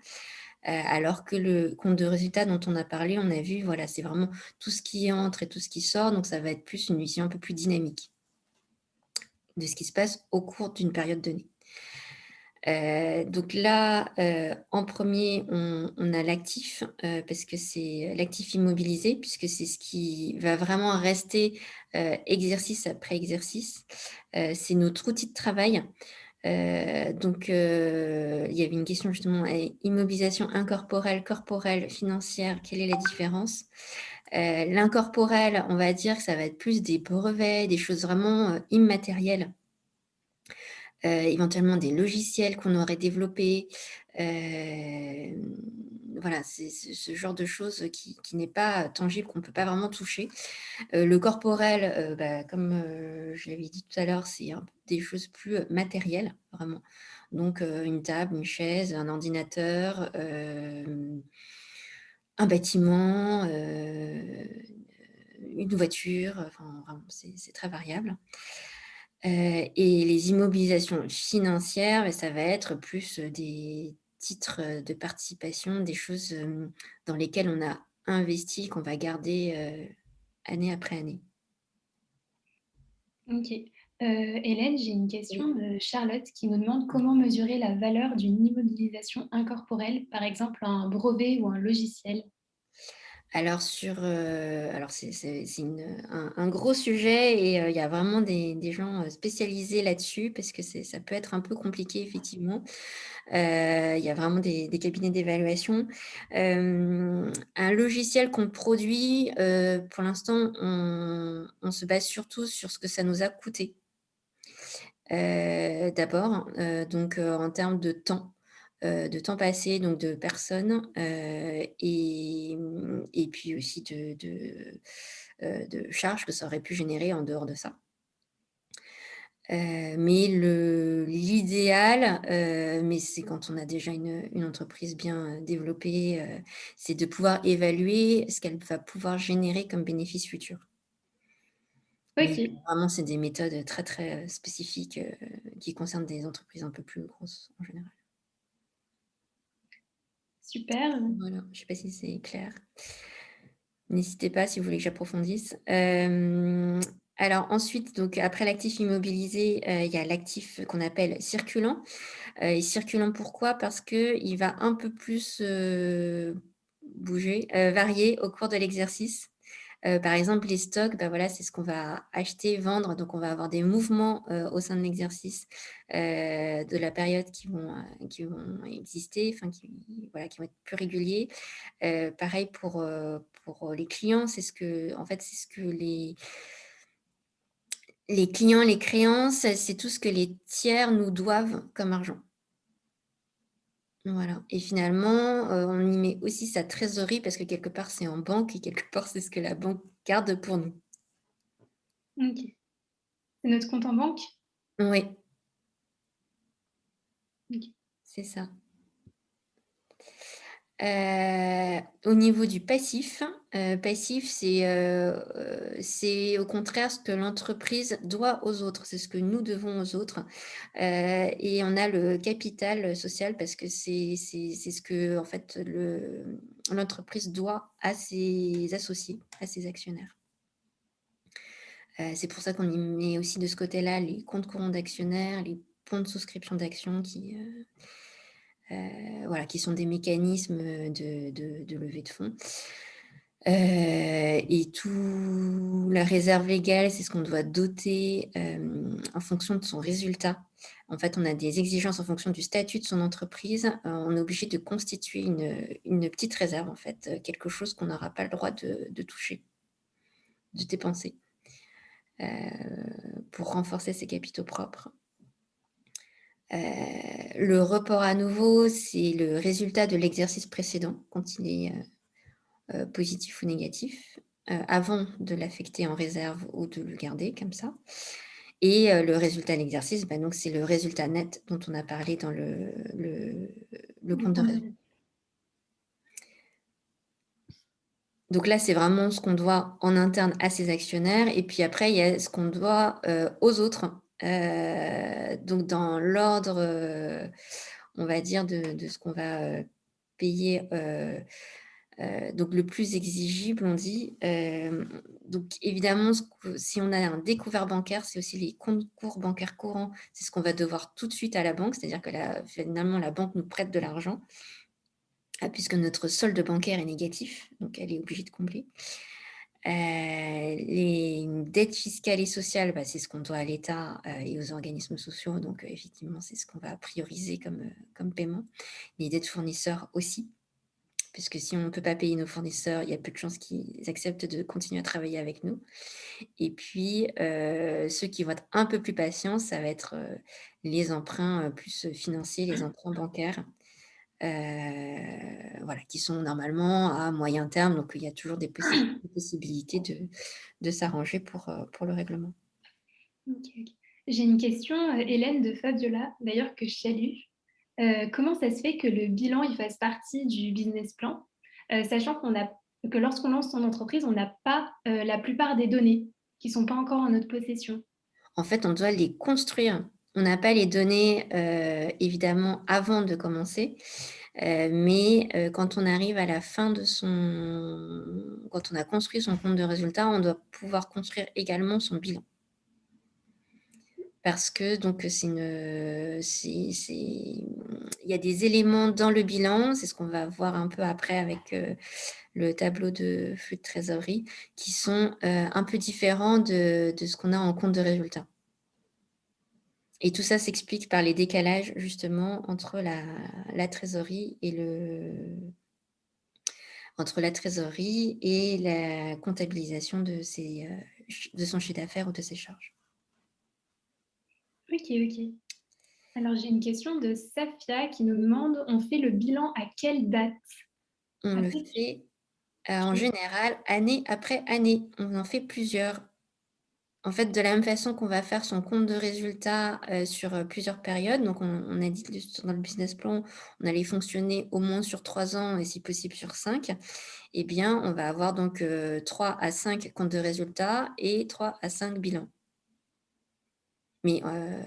Alors que le compte de résultat dont on a parlé, on a vu, voilà, c'est vraiment tout ce qui entre et tout ce qui sort, donc ça va être plus une vision un peu plus dynamique de ce qui se passe au cours d'une période donnée. Donc là, en premier, on a l'actif, parce que c'est l'actif immobilisé, puisque c'est ce qui va vraiment rester, exercice après exercice. C'est notre outil de travail. Donc, il y avait une question justement, immobilisation incorporelle, corporelle, financière, quelle est la différence? L'incorporel, on va dire que ça va être plus des brevets, des choses vraiment, immatérielles. éventuellement des logiciels qu'on aurait développés. Voilà, c'est ce genre de choses qui n'est pas tangible, qu'on ne peut pas vraiment toucher. Le corporel, comme je l'avais dit tout à l'heure, c'est des choses plus matérielles, vraiment. Donc, une table, une chaise, un ordinateur, un bâtiment, une voiture, enfin, vraiment, c'est très variable. Et les immobilisations financières, ça va être plus des titres de participation, des choses dans lesquelles on a investi, qu'on va garder année après année. Ok. Hélène, j'ai une Oui. question de Charlotte qui nous demande comment mesurer la valeur d'une immobilisation incorporelle, par exemple un brevet ou un logiciel. Alors, c'est un gros sujet et il y a vraiment des gens spécialisés là-dessus parce que ça peut être un peu compliqué, effectivement. Il y a vraiment des cabinets d'évaluation. Un logiciel qu'on produit, pour l'instant, on se base surtout sur ce que ça nous a coûté. D'abord, donc en termes de temps passé, donc de personnes, et puis aussi de charges que ça aurait pu générer en dehors de ça. Mais l'idéal, mais c'est quand on a déjà une entreprise bien développée, c'est de pouvoir évaluer ce qu'elle va pouvoir générer comme bénéfice futur. Mais Ok, vraiment, c'est des méthodes très, très spécifiques qui concernent des entreprises un peu plus grosses en général. super. Voilà, je ne sais pas si c'est clair. N'hésitez pas si vous voulez que j'approfondisse. Alors ensuite, donc après l'actif immobilisé, il y a l'actif qu'on appelle circulant. Et circulant pourquoi? Parce qu'il va un peu plus bouger, varier au cours de l'exercice. Par exemple, les stocks, bah, voilà, c'est ce qu'on va acheter, vendre. Donc, on va avoir des mouvements au sein de l'exercice de la période qui vont exister, enfin, voilà, qui vont être plus réguliers. Pareil pour les clients, en fait, c'est ce que les clients, les créances, c'est tout ce que les tiers nous doivent comme argent. Voilà. Et finalement, on y met aussi sa trésorerie parce que quelque part, c'est en banque et quelque part, c'est ce que la banque garde pour nous. Ok. C'est notre compte en banque? Oui, Ok. c'est ça. Au niveau du passif, c'est au contraire ce que l'entreprise doit aux autres, c'est ce que nous devons aux autres. Et on a le capital social parce que c'est ce que en fait l'entreprise doit à ses associés, à ses actionnaires. C'est pour ça qu'on y met aussi de ce côté-là les comptes courants d'actionnaires, les bons de souscription d'actions voilà, qui sont des mécanismes de levée de fonds. Et tout la réserve légale, c'est ce qu'on doit doter en fonction de son résultat. En fait, on a des exigences en fonction du statut de son entreprise. On est obligé de constituer une petite réserve, en fait, quelque chose qu'on n'aura pas le droit de toucher, de dépenser, pour renforcer ses capitaux propres. Le report à nouveau, c'est le résultat de l'exercice précédent, quand il est positif ou négatif, avant de l'affecter en réserve ou de le garder comme ça. Et le résultat de l'exercice, donc c'est le résultat net dont on a parlé dans le compte de résultat. Donc là, c'est vraiment ce qu'on doit en interne à ses actionnaires. Et puis après, il y a ce qu'on doit aux autres. Donc dans l'ordre, on va dire, de ce qu'on va payer. Donc le plus exigible, on dit. Donc évidemment, si on a un découvert bancaire, c'est aussi les comptes courts bancaires courants. C'est ce qu'on va devoir tout de suite à la banque. C'est-à-dire que finalement, la banque nous prête de l'argent. Puisque notre solde bancaire est négatif, donc elle est obligée de combler. Les dettes fiscales et sociales, c'est ce qu'on doit à l'État et aux organismes sociaux, donc effectivement, c'est ce qu'on va prioriser comme paiement. Les dettes fournisseurs aussi, puisque si on ne peut pas payer nos fournisseurs, il y a peu de chances qu'ils acceptent de continuer à travailler avec nous. Et puis, ceux qui vont être un peu plus patients, ça va être, les emprunts, plus financiers, les emprunts bancaires, voilà, qui sont normalement à moyen terme. Donc il y a toujours des possibilités de s'arranger pour le règlement. Ok, ok. J'ai une question, Hélène de Fabiola, d'ailleurs que je salue. Comment ça se fait que le bilan il fasse partie du business plan, sachant que lorsqu'on lance son entreprise, on n'a pas la plupart des données qui ne sont pas encore en notre possession. En fait, on doit les construire. On n'a pas les données, évidemment avant de commencer, mais quand on arrive à la fin quand on a construit son compte de résultat, on doit pouvoir construire également son bilan. Parce que donc il y a des éléments dans le bilan, c'est ce qu'on va voir un peu après avec, le tableau de flux de trésorerie, qui sont, un peu différents de ce qu'on a en compte de résultat. Et tout ça s'explique par les décalages justement entre la trésorerie et la comptabilisation de son chiffre d'affaires ou de ses charges. Ok, ok. Alors j'ai une question de Safia qui nous demande, on fait le bilan à quelle date? On le Après, fait, en général, année après année. On en fait plusieurs. En fait, de la même façon qu'on va faire son compte de résultat, sur, plusieurs périodes, donc on a dit dans le business plan, on allait fonctionner au moins sur 3 ans et si possible sur 5. Eh bien, on va avoir donc, 3 à 5 comptes de résultats et 3 à 5 bilans. Mais,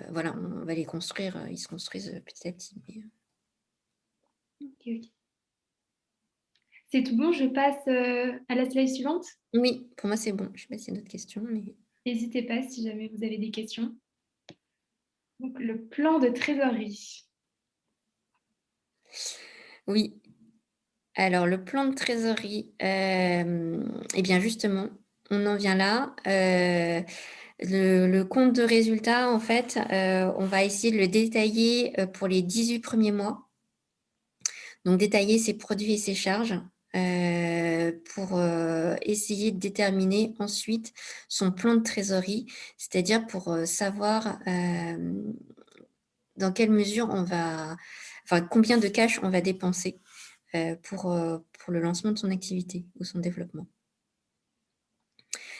voilà, on va les construire, ils se construisent, petit à petit. ok, ok. C'est tout bon, je passe à la slide suivante. Oui, pour moi, c'est bon. Je ne sais pas s'il y a d'autres questions, mais N'hésitez pas si jamais vous avez des questions. Donc, le plan de trésorerie. oui. Alors, le plan de trésorerie, eh bien, justement, on en vient là. Le compte de résultat, en fait, on va essayer de le détailler, pour les 18 premiers mois. Donc détailler ses produits et ses charges, pour, essayer de déterminer ensuite son plan de trésorerie. C'est-à-dire pour, savoir, dans quelle mesure combien de cash on va dépenser, pour le lancement de son activité ou son développement.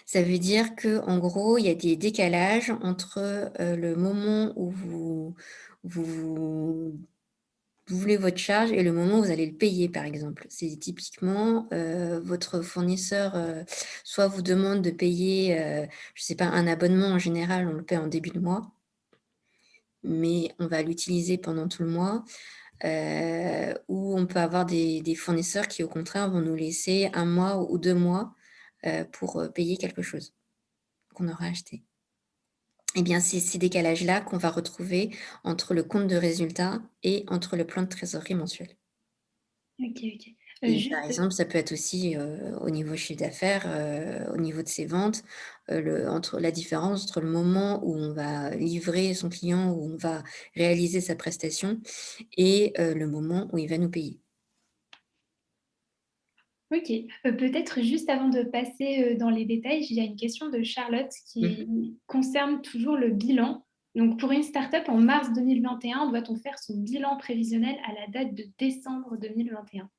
Ça veut dire qu'en gros, il y a des décalages entre, le moment où vous voulez votre charge et le moment où vous allez le payer, par exemple. C'est typiquement, votre fournisseur, soit vous demande de payer, je ne sais pas, un abonnement en général, on le paie en début de mois, mais on va l'utiliser pendant tout le mois. Ou on peut avoir des fournisseurs qui, au contraire, vont nous laisser 1 mois ou 2 mois, pour, payer quelque chose qu'on aura acheté. Eh bien, c'est ces décalages-là qu'on va retrouver entre le compte de résultat et entre le plan de trésorerie mensuel. Ok, ok. Et par Juste, exemple, ça peut être aussi, au niveau chiffre d'affaires, au niveau de ses ventes, la différence entre le moment où on va livrer son client, où on va réaliser sa prestation et le moment où il va nous payer. ok. Peut-être juste avant de passer dans les détails, il y a une question de Charlotte qui Mmh. concerne toujours le bilan. Donc, pour une startup, en mars 2021, doit-on faire son bilan prévisionnel à la date de décembre 2021?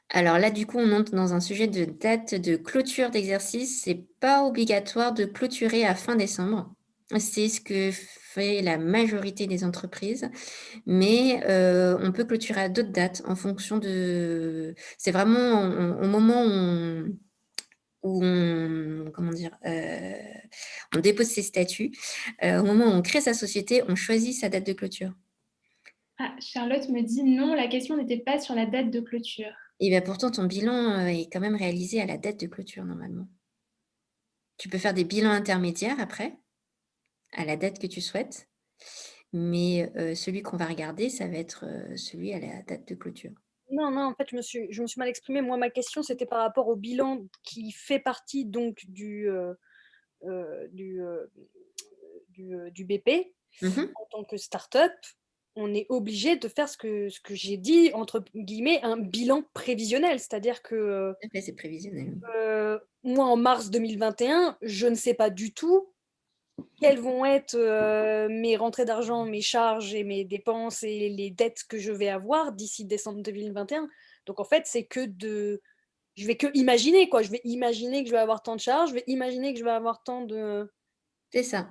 Alors là, du coup, on entre dans un sujet de date de clôture d'exercice. C'est pas obligatoire de clôturer à fin décembre. C'est ce que fait la majorité des entreprises, mais on peut clôturer à d'autres dates en fonction c'est vraiment au moment comment dire? On dépose ses statuts, au moment où on crée sa société, on choisit sa date de clôture. Ah, Charlotte me dit non, la question n'était pas sur la date de clôture. Et bien pourtant ton bilan, est quand même réalisé à la date de clôture normalement. Tu peux faire des bilans intermédiaires après, à la date que tu souhaites, mais celui qu'on va regarder, ça va être, celui à la date de clôture. Non, non, en fait, je me suis mal exprimée. Moi, ma question, c'était par rapport au bilan qui fait partie donc du BP Mmh. en tant que start-up. on est obligé de faire ce que j'ai dit, entre guillemets, un bilan prévisionnel. C'est-à-dire que Tout à fait, c'est prévisionnel. moi, en mars 2021, je ne sais pas du tout quelles vont être mes rentrées d'argent, mes charges et mes dépenses et les dettes que je vais avoir d'ici décembre 2021. Donc en fait, je vais que imaginer, quoi. Je vais imaginer que je vais avoir tant de charges, je vais imaginer que je vais avoir tant de... C'est ça.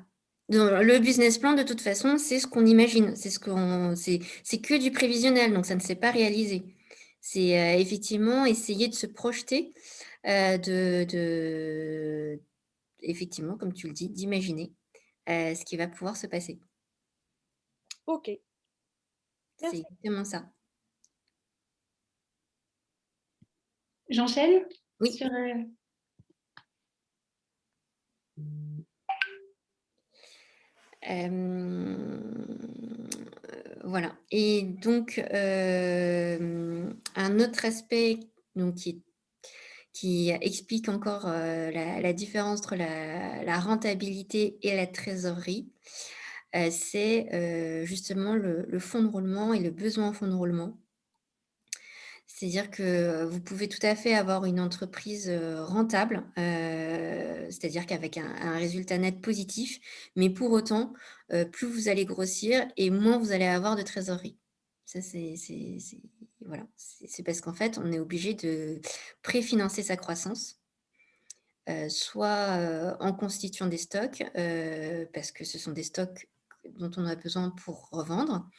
Donc, le business plan, de toute façon, c'est ce qu'on imagine. C'est que du prévisionnel, donc ça ne s'est pas réalisé. C'est effectivement essayer de se projeter, effectivement, comme tu le dis, d'imaginer ce qui va pouvoir se passer. Ok, C'est merci. exactement ça. J'enchaîne Oui. sur, Voilà. Et donc, un autre aspect donc, qui explique encore la différence entre la rentabilité et la trésorerie, c'est justement le fonds de roulement et le besoin en fonds de roulement. C'est-à-dire que vous pouvez tout à fait avoir une entreprise rentable, c'est-à-dire qu'avec un résultat net positif, mais pour autant, plus vous allez grossir et moins vous allez avoir de trésorerie. Ça, voilà. C'est parce qu'en fait, on est obligé de préfinancer sa croissance, soit en constituant des stocks, parce que ce sont des stocks dont on a besoin pour revendre.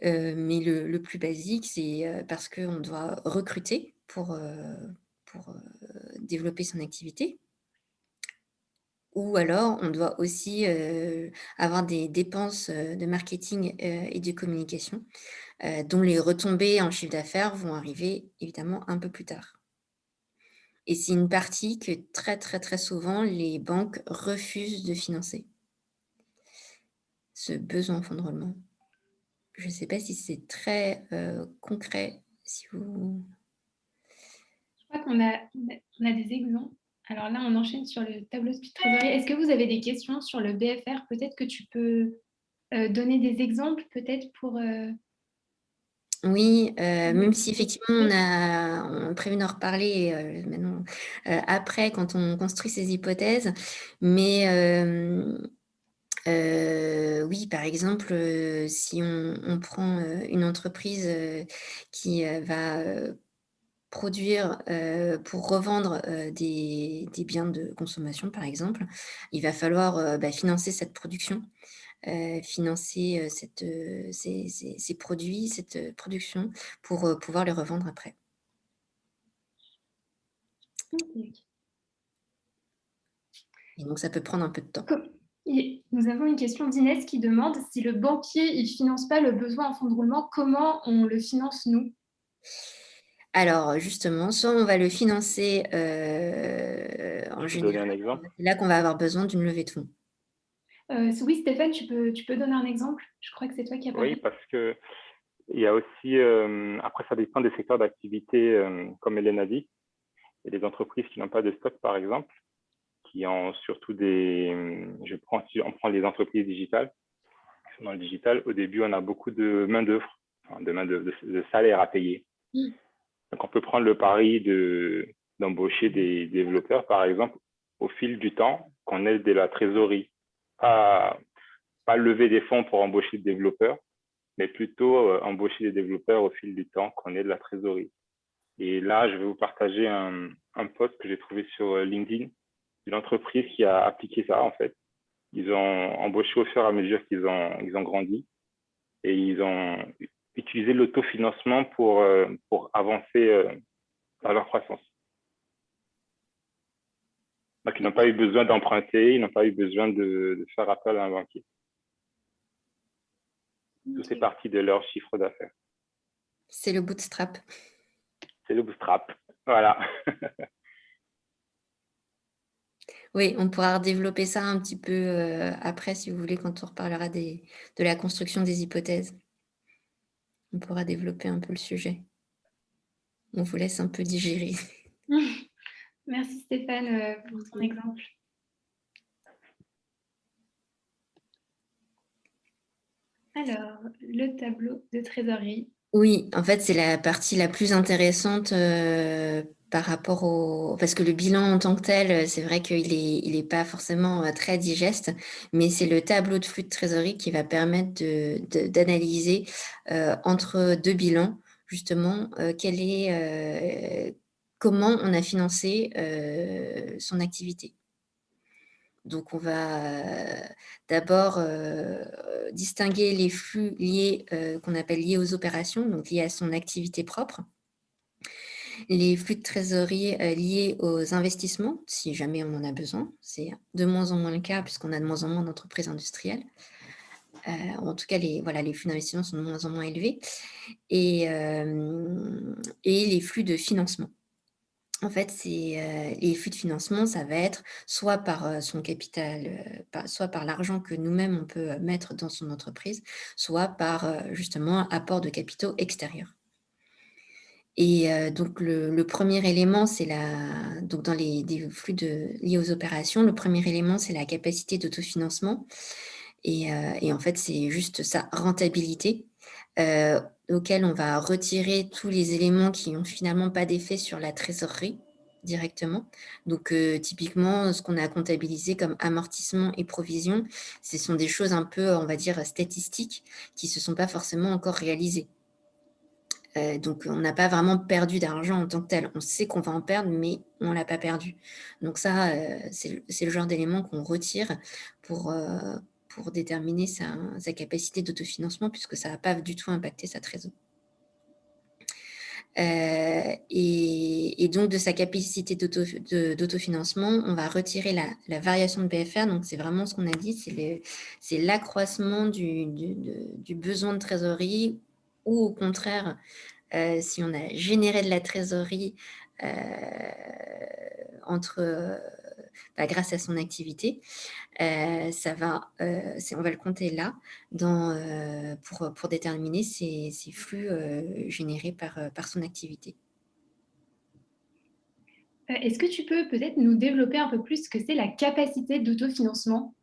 Mais le plus basique, c'est parce qu'on doit recruter pour développer son activité. Ou alors, on doit aussi avoir des dépenses de marketing et de communication, dont les retombées en chiffre d'affaires vont arriver évidemment un peu plus tard. Et c'est une partie que très, très, très souvent, les banques refusent de financer. Ce besoin en fonds de roulement. Je ne sais pas si c'est très concret, si vous... je crois qu'on a des exemples. Alors là, on enchaîne sur le tableau de trésorerie. Est-ce que vous avez des questions sur le BFR? Peut-être que tu peux donner des exemples, peut-être pour... Oui, même si effectivement on prévu d'en reparler maintenant après quand on construit ces hypothèses, mais oui, par exemple, si on prend une entreprise qui va produire pour revendre des biens de consommation, par exemple, il va falloir financer cette production. Financer ces produits, cette production pour pouvoir les revendre après. Et donc, ça peut prendre un peu de temps. Nous avons une question d'Inès qui demande si le banquier ne finance pas le besoin en fonds de roulement, comment on le finance nous? Alors, justement, soit on va le financer en Donner un général, exemple. c'est là qu'on va avoir besoin d'une levée de fonds. Oui, Stéphane, tu peux donner un exemple? Je crois que c'est toi qui as parlé. Oui, parce que il y a aussi, après ça dépend des secteurs d'activité, comme Hélène a dit. Il y a des entreprises qui n'ont pas de stock, par exemple, qui ont surtout si on prend les entreprises digitales, qui sont dans le digital, au début, on a beaucoup de main-d'œuvre, de salaire à payer. Donc, on peut prendre le pari d'embaucher des développeurs, par exemple, au fil du temps, qu'on ait de la trésorerie. Pas lever des fonds pour embaucher des développeurs, mais plutôt embaucher des développeurs au fil du temps, qu'on ait de la trésorerie. Et là, je vais vous partager un post que j'ai trouvé sur LinkedIn d'une entreprise qui a appliqué ça, en fait. Ils ont embauché au fur et à mesure qu'ils ont grandi et ils ont utilisé l'autofinancement pour avancer dans leur croissance. Donc, ils n'ont pas eu besoin d'emprunter, ils n'ont pas eu besoin de faire appel à un banquier. Tout fait partie de leur chiffre d'affaires. C'est le bootstrap. C'est le bootstrap. Voilà. Oui, on pourra redévelopper ça un petit peu après, si vous voulez, quand on reparlera de la construction des hypothèses. On pourra développer un peu le sujet. On vous laisse un peu digérer. Merci Stéphane pour ton exemple. Alors, le tableau de trésorerie. Oui, en fait, c'est la partie la plus intéressante par rapport au... Parce que le bilan en tant que tel, c'est vrai qu'il est pas forcément très digeste, mais c'est le tableau de flux de trésorerie qui va permettre d'analyser entre deux bilans, justement, comment on a financé son activité. Donc, on va d'abord distinguer les flux liés, qu'on appelle liés aux opérations, donc liés à son activité propre, les flux de trésorerie liés aux investissements, si jamais on en a besoin. C'est de moins en moins le cas puisqu'on a de moins en moins d'entreprises industrielles. En tout cas, les flux d'investissement sont de moins en moins élevés. Et les flux de financement. En fait, les flux de financement, ça va être soit par son capital, soit par l'argent que nous-mêmes, on peut mettre dans son entreprise, soit par justement apport de capitaux extérieurs. Et donc, le premier élément, donc dans des flux liés aux opérations, le premier élément, c'est la capacité d'autofinancement. Et en fait, c'est juste sa rentabilité, auquel on va retirer tous les éléments qui n'ont finalement pas d'effet sur la trésorerie directement. Donc, typiquement, ce qu'on a comptabilisé comme amortissement et provision, ce sont des choses un peu, on va dire, statistiques qui ne se sont pas forcément encore réalisées. Donc, on n'a pas vraiment perdu d'argent en tant que tel. On sait qu'on va en perdre, mais on ne l'a pas perdu. Donc ça, c'est le genre d'élément qu'on retire pour déterminer sa capacité d'autofinancement, puisque ça ne va pas du tout impacter sa trésorerie. Et donc, de sa capacité d'autofinancement, on va retirer la variation de BFR. Donc, c'est vraiment ce qu'on a dit, c'est l'accroissement du besoin de trésorerie, ou au contraire, si on a généré de la trésorerie grâce à son activité, on va le compter là pour déterminer ces flux générés par son activité. Est-ce que tu peux peut-être nous développer un peu plus ce que c'est la capacité d'autofinancement?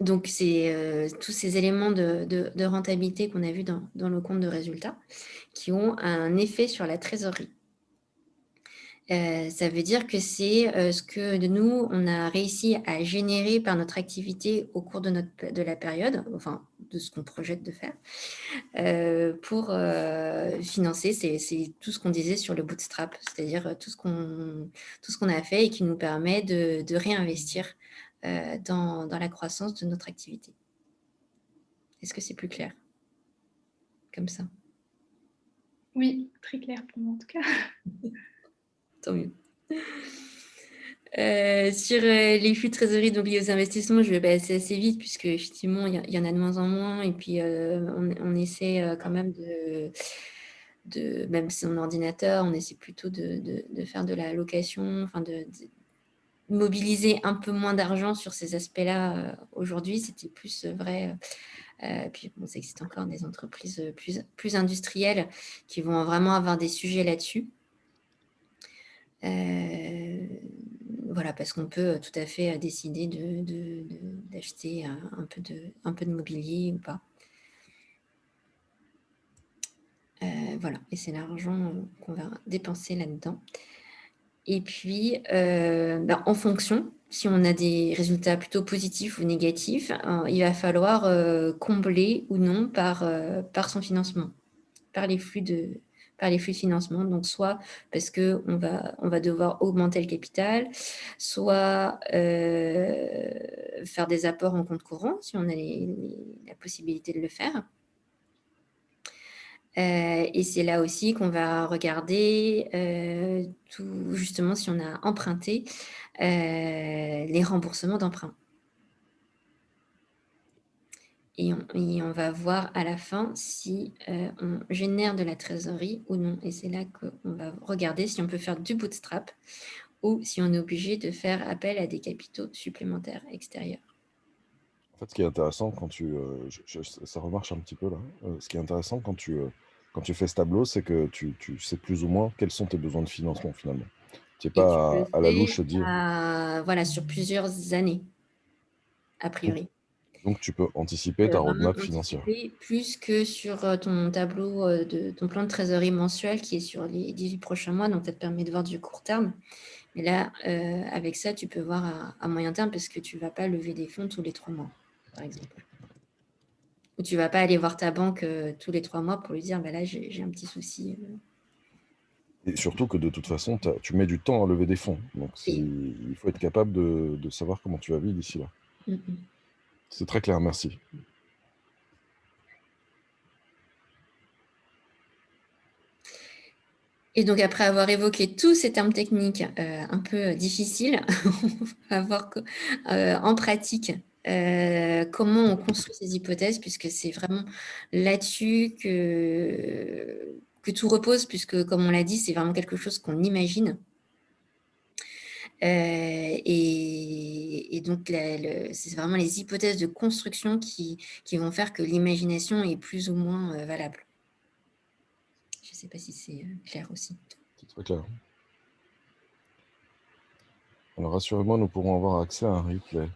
Donc, c'est tous ces éléments de rentabilité qu'on a vus dans le compte de résultat qui ont un effet sur la trésorerie. Ça veut dire que c'est ce que nous, on a réussi à générer par notre activité au cours de la période, enfin de ce qu'on projette de faire, pour financer. C'est tout ce qu'on disait sur le bootstrap, c'est-à-dire tout ce qu'on a fait et qui nous permet de réinvestir dans la croissance de notre activité. Est-ce que c'est plus clair comme ça? Oui, très clair pour moi en tout cas. Tant mieux. Sur les flux de trésorerie donc liés aux investissements, je vais passer assez vite puisque effectivement il y en a de moins en moins et puis on essaie quand même même si on a un ordinateur, on essaie plutôt de faire de la location, enfin de mobiliser un peu moins d'argent sur ces aspects-là aujourd'hui. C'était plus vrai. Puis bon, ça existe encore des entreprises plus industrielles qui vont vraiment avoir des sujets là-dessus. Voilà, parce qu'on peut tout à fait décider d'acheter un peu de mobilier ou pas. Voilà, et c'est l'argent qu'on va dépenser là-dedans. Et puis, en fonction, si on a des résultats plutôt positifs ou négatifs, il va falloir combler ou non par son financement, par les flux de financement. Donc, soit parce qu'on va devoir augmenter le capital, soit faire des apports en compte courant, si on a la possibilité de le faire. Et c'est là aussi qu'on va regarder justement si on a emprunté les remboursements d'emprunt. Et on va voir à la fin si on génère de la trésorerie ou non. Et c'est là qu'on va regarder si on peut faire du bootstrap ou si on est obligé de faire appel à des capitaux supplémentaires extérieurs. En fait, ce qui est intéressant quand ça remarche un petit peu là. Ce qui est intéressant quand tu fais ce tableau, c'est que tu sais plus ou moins quels sont tes besoins de financement finalement. Tu n'es pas à la louche dire. Voilà, sur plusieurs années. a priori. Donc, tu peux anticiper ta Vraiment roadmap financière. anticiper plus que sur ton tableau, ton plan de trésorerie mensuel qui est sur les 18 prochains mois, donc ça te permet de voir du court terme. Mais là, avec ça, tu peux voir à moyen terme parce que tu ne vas pas lever des fonds tous les 3 mois, par exemple. Ou tu ne vas pas aller voir ta banque tous les 3 mois pour lui dire, bah là, j'ai un petit souci. Et surtout que de toute façon, tu mets du temps à lever des fonds. Donc, il faut être capable de savoir comment tu vas vivre d'ici là. C'est très clair, merci. Et donc, après avoir évoqué tous ces termes techniques un peu difficiles, on va voir en pratique comment on construit ces hypothèses, puisque c'est vraiment là-dessus que tout repose, puisque, comme on l'a dit, c'est vraiment quelque chose qu'on imagine. Et donc, c'est vraiment les hypothèses de construction qui vont faire que l'imagination est plus ou moins valable. Je ne sais pas si c'est clair aussi. C'est très clair. Alors, rassurez-moi, nous pourrons avoir accès à un replay.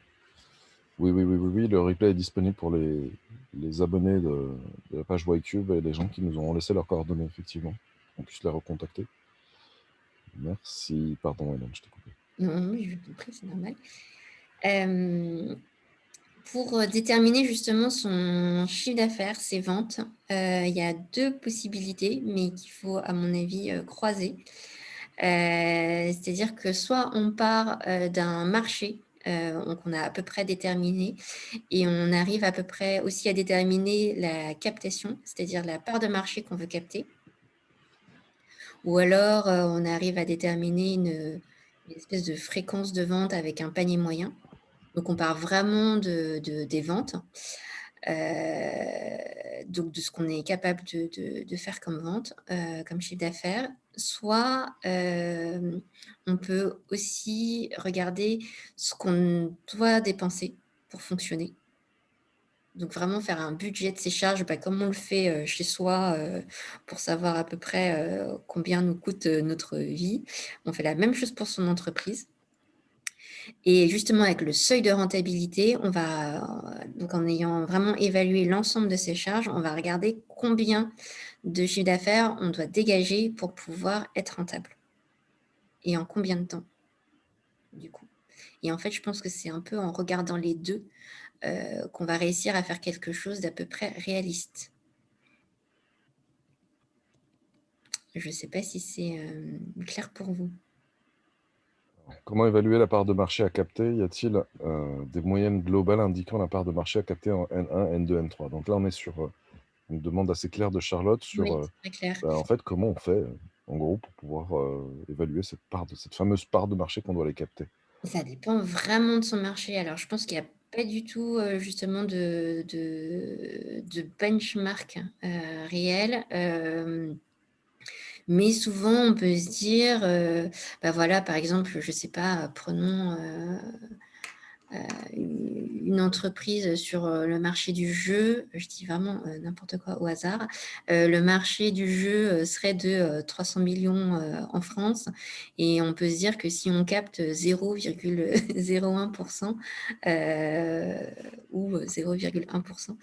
Oui, le replay est disponible pour les abonnés de la page YCube et les gens qui nous ont laissé leurs coordonnées, effectivement. On puisse les recontacter. Merci. Pardon, Hélène, je t'ai coupé. Non, je t'en prie, c'est normal. Pour déterminer justement son chiffre d'affaires, ses ventes, il y a 2 possibilités, mais qu'il faut, à mon avis, croiser. C'est-à-dire que soit on part d'un marché qu'on a à peu près déterminé et on arrive à peu près aussi à déterminer la captation, c'est-à-dire la part de marché qu'on veut capter. Ou alors on arrive à déterminer une espèce de fréquence de vente avec un panier moyen. Donc on part vraiment des ventes, donc de ce qu'on est capable de faire comme vente, comme chiffre d'affaires. Soit on peut aussi regarder ce qu'on doit dépenser pour fonctionner. Donc vraiment faire un budget de ses charges, comme on le fait chez soi pour savoir à peu près combien nous coûte notre vie. On fait la même chose pour son entreprise. Et justement, avec le seuil de rentabilité, donc en ayant vraiment évalué l'ensemble de ces charges, on va regarder combien de chiffre d'affaires on doit dégager pour pouvoir être rentable. Et en combien de temps, du coup. Et en fait, je pense que c'est un peu en regardant les deux qu'on va réussir à faire quelque chose d'à peu près réaliste. Je ne sais pas si c'est clair pour vous. Comment évaluer la part de marché à capter? Y a-t-il des moyennes globales indiquant la part de marché à capter en N1, N2, N3? Donc là, on est sur une demande assez claire de Charlotte sur Oui, c'est très clair. en fait, comment on fait, en gros, pour pouvoir évaluer cette fameuse part de marché qu'on doit aller capter? Ça dépend vraiment de son marché. Alors, je pense qu'il n'y a pas du tout justement de benchmark réel. Mais souvent, on peut se dire, voilà, par exemple, je ne sais pas, prenons une entreprise sur le marché du jeu, je dis vraiment n'importe quoi au hasard, le marché du jeu serait de 300 millions en France et on peut se dire que si on capte 0,01% ou 0,1%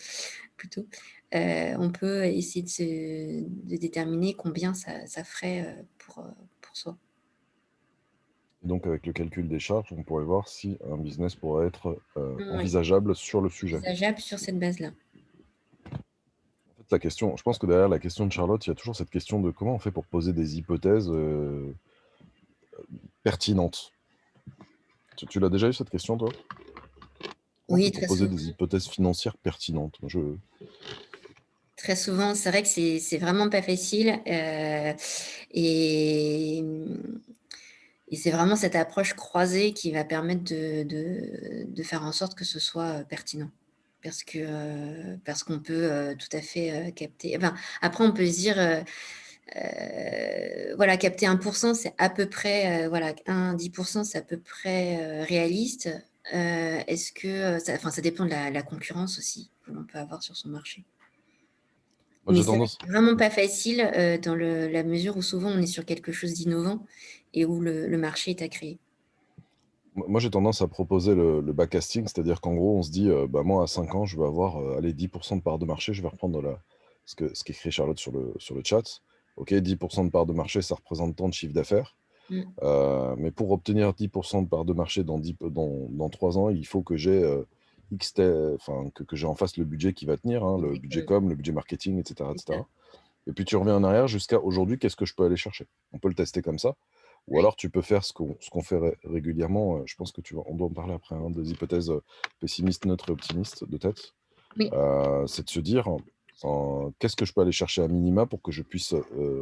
plutôt, on peut essayer de déterminer combien ça ferait pour soi. Donc, avec le calcul des charges, on pourrait voir si un business pourrait être Oui, envisageable sur le sujet. envisageable sur cette base-là. En fait, je pense que derrière la question de Charlotte, il y a toujours cette question de comment on fait pour poser des hypothèses pertinentes. Tu l'as déjà eu cette question, toi? Comment on Oui, fait pour très poser souvent. des hypothèses financières pertinentes? Très souvent, c'est vrai que c'est vraiment pas facile. Et c'est vraiment cette approche croisée qui va permettre de faire en sorte que ce soit pertinent. Parce qu'on peut tout à fait capter. Enfin, après, on peut se dire, voilà, capter 1%, c'est à peu près, 10%, c'est à peu près réaliste. Est-ce que ça dépend de la concurrence aussi que l'on peut avoir sur son marché. Moi, Mais j'ai c'est tendance. vraiment pas facile dans la mesure où souvent on est sur quelque chose d'innovant et où le marché est à créer. Moi, j'ai tendance à proposer le backcasting, c'est-à-dire qu'en gros, on se dit, bah, moi, à 5 ans, je vais avoir allez, 10% de part de marché. Je vais reprendre ce qu'écrit Charlotte sur le chat. OK, 10% de part de marché, ça représente tant de chiffre d'affaires. Mm. Mais pour obtenir 10% de part de marché dans 3 ans, il faut que j'ai enfin, que j'ai en face le budget qui va tenir, hein, le budget com, le budget marketing, etc., C'est ça. etc. Et puis tu reviens en arrière jusqu'à aujourd'hui, qu'est-ce que je peux aller chercher? On peut le tester comme ça. Ou Ouais. alors tu peux faire ce qu'on fait régulièrement. Je pense que on doit en parler après, hein, des hypothèses pessimistes, neutres et optimistes de tête. Oui, C'est de se dire qu'est-ce que je peux aller chercher à minima pour que je puisse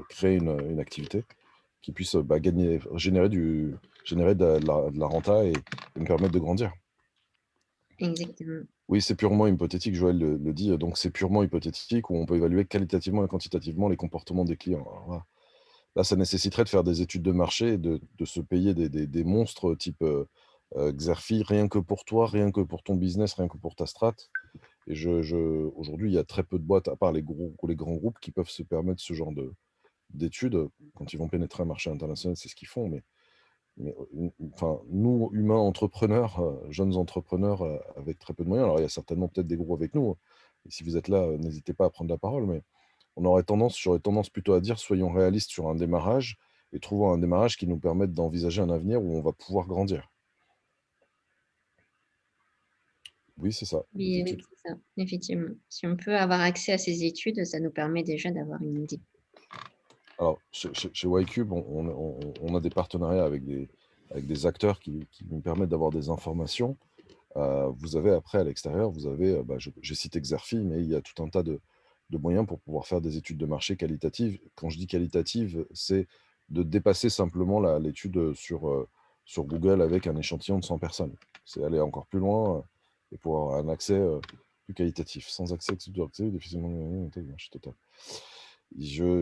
créer une activité qui puisse bah, générer de la renta et me permettre de grandir. exactement. Oui, c'est purement hypothétique, Joël le dit, donc c'est purement hypothétique où on peut évaluer qualitativement et quantitativement les comportements des clients. Alors là, ça nécessiterait de faire des études de marché et de se payer des monstres type Xerfi, rien que pour toi, rien que pour ton business, rien que pour ta strat. Et aujourd'hui, il y a très peu de boîtes, à part les grands groupes, qui peuvent se permettre ce genre d'études. Quand ils vont pénétrer un marché international, c'est ce qu'ils font. Mais enfin, nous, humains entrepreneurs, jeunes entrepreneurs avec très peu de moyens, alors il y a certainement peut-être des gros avec nous. Et si vous êtes là, n'hésitez pas à prendre la parole. Mais j'aurais tendance plutôt à dire, soyons réalistes sur un démarrage et trouvons un démarrage qui nous permette d'envisager un avenir où on va pouvoir grandir. Oui, c'est ça, les Oui, études. c'est ça, effectivement. Si on peut avoir accès à ces études, ça nous permet déjà d'avoir une idée. Alors, chez YCube, on a des partenariats avec des acteurs qui nous permettent d'avoir des informations. Vous avez après, à l'extérieur, vous avez, j'ai cité Xerfi, mais il y a tout un tas de moyens pour pouvoir faire des études de marché qualitatives. Quand je dis qualitative, c'est de dépasser simplement l'étude sur Google avec un échantillon de 100 personnes. C'est aller encore plus loin et pour avoir un accès plus qualitatif. Sans accès, difficilement marché total.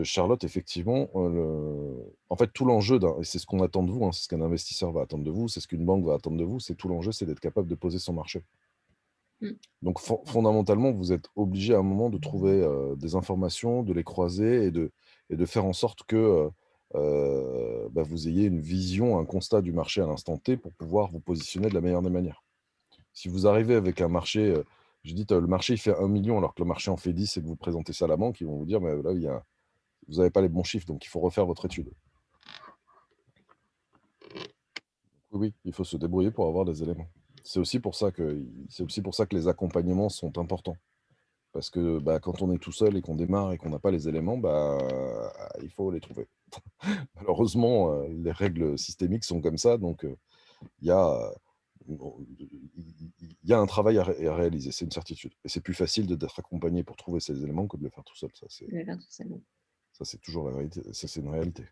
Charlotte, effectivement, en fait, tout l'enjeu, et c'est ce qu'on attend de vous, hein, c'est ce qu'un investisseur va attendre de vous, c'est ce qu'une banque va attendre de vous, c'est tout l'enjeu, c'est d'être capable de poser son marché. Mm. Donc, fondamentalement, vous êtes obligé à un moment de trouver des informations, de les croiser et de faire en sorte que vous ayez une vision, un constat du marché à l'instant T pour pouvoir vous positionner de la meilleure des manières. Si vous arrivez avec un marché, je dis, le marché il fait 1 million alors que le marché en fait 10 et que vous présentez ça à la banque, ils vont vous dire, mais là, vous n'avez pas les bons chiffres, donc il faut refaire votre étude. Oui, il faut se débrouiller pour avoir des éléments. C'est aussi pour ça que les accompagnements sont importants. Parce que quand on est tout seul et qu'on démarre et qu'on n'a pas les éléments, il faut les trouver. Malheureusement, les règles systémiques sont comme ça, donc il y a, il y a un travail à réaliser, c'est une certitude. Et c'est plus facile d'être accompagné pour trouver ces éléments que de le faire tout seul. Ça, Je vais faire tout ça. c'est toujours la réalité. Ça, c'est une réalité.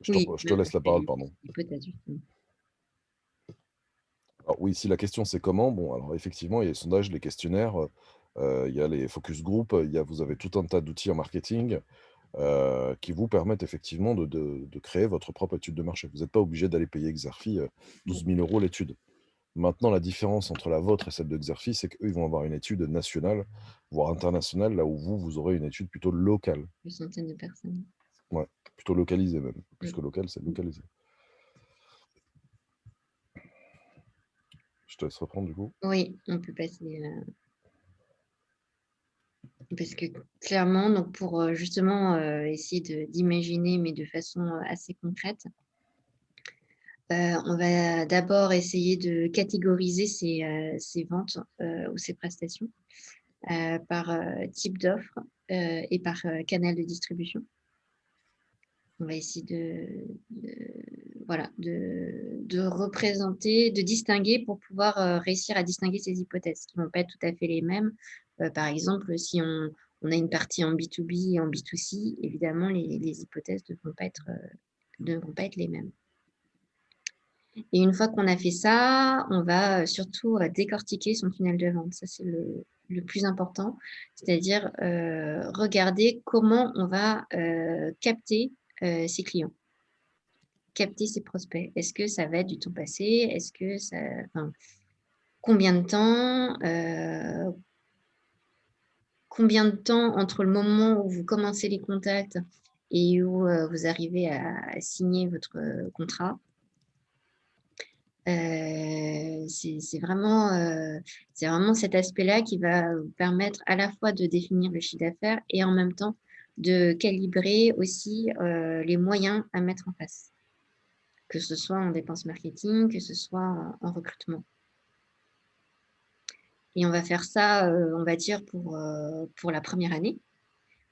Oui, Je te laisse la parole, pardon. hypothèse, justement. Alors oui, si la question c'est comment, bon, alors effectivement, il y a les sondages, les questionnaires, il y a les focus group, vous avez tout un tas d'outils en marketing qui vous permettent effectivement de créer votre propre étude de marché. Vous n'êtes pas obligé d'aller payer Xerfi 12 000 € l'étude. Maintenant, la différence entre la vôtre et celle de Xerfi, c'est qu'eux, ils vont avoir une étude nationale, voire internationale, là où vous aurez une étude plutôt locale. Une centaine de personnes. Ouais, plutôt localisée même. Plus que locale, c'est localisé. Je te laisse reprendre du coup. Oui, on peut passer. Parce que clairement, donc pour justement essayer d'imaginer, mais de façon assez concrète, on va d'abord essayer de catégoriser ces ventes ou ces prestations par type d'offre et par canal de distribution. On va essayer de représenter, de distinguer pour pouvoir réussir à distinguer ces hypothèses qui ne vont pas être tout à fait les mêmes. Par exemple, si on a une partie en B2B et en B2C, évidemment, les hypothèses ne vont pas être les mêmes. Et une fois qu'on a fait ça, on va surtout décortiquer son tunnel de vente. Ça, c'est le plus important, c'est-à-dire regarder comment on va capter ses clients, capter ses prospects. Est-ce que ça va être du temps passé? Est-ce que ça, combien de temps entre le moment où vous commencez les contacts et où vous arrivez à signer votre contrat? C'est vraiment cet aspect-là qui va vous permettre à la fois de définir le chiffre d'affaires et en même temps de calibrer aussi les moyens à mettre en place, que ce soit en dépenses marketing, que ce soit en recrutement. Et on va faire ça, on va dire, pour la première année.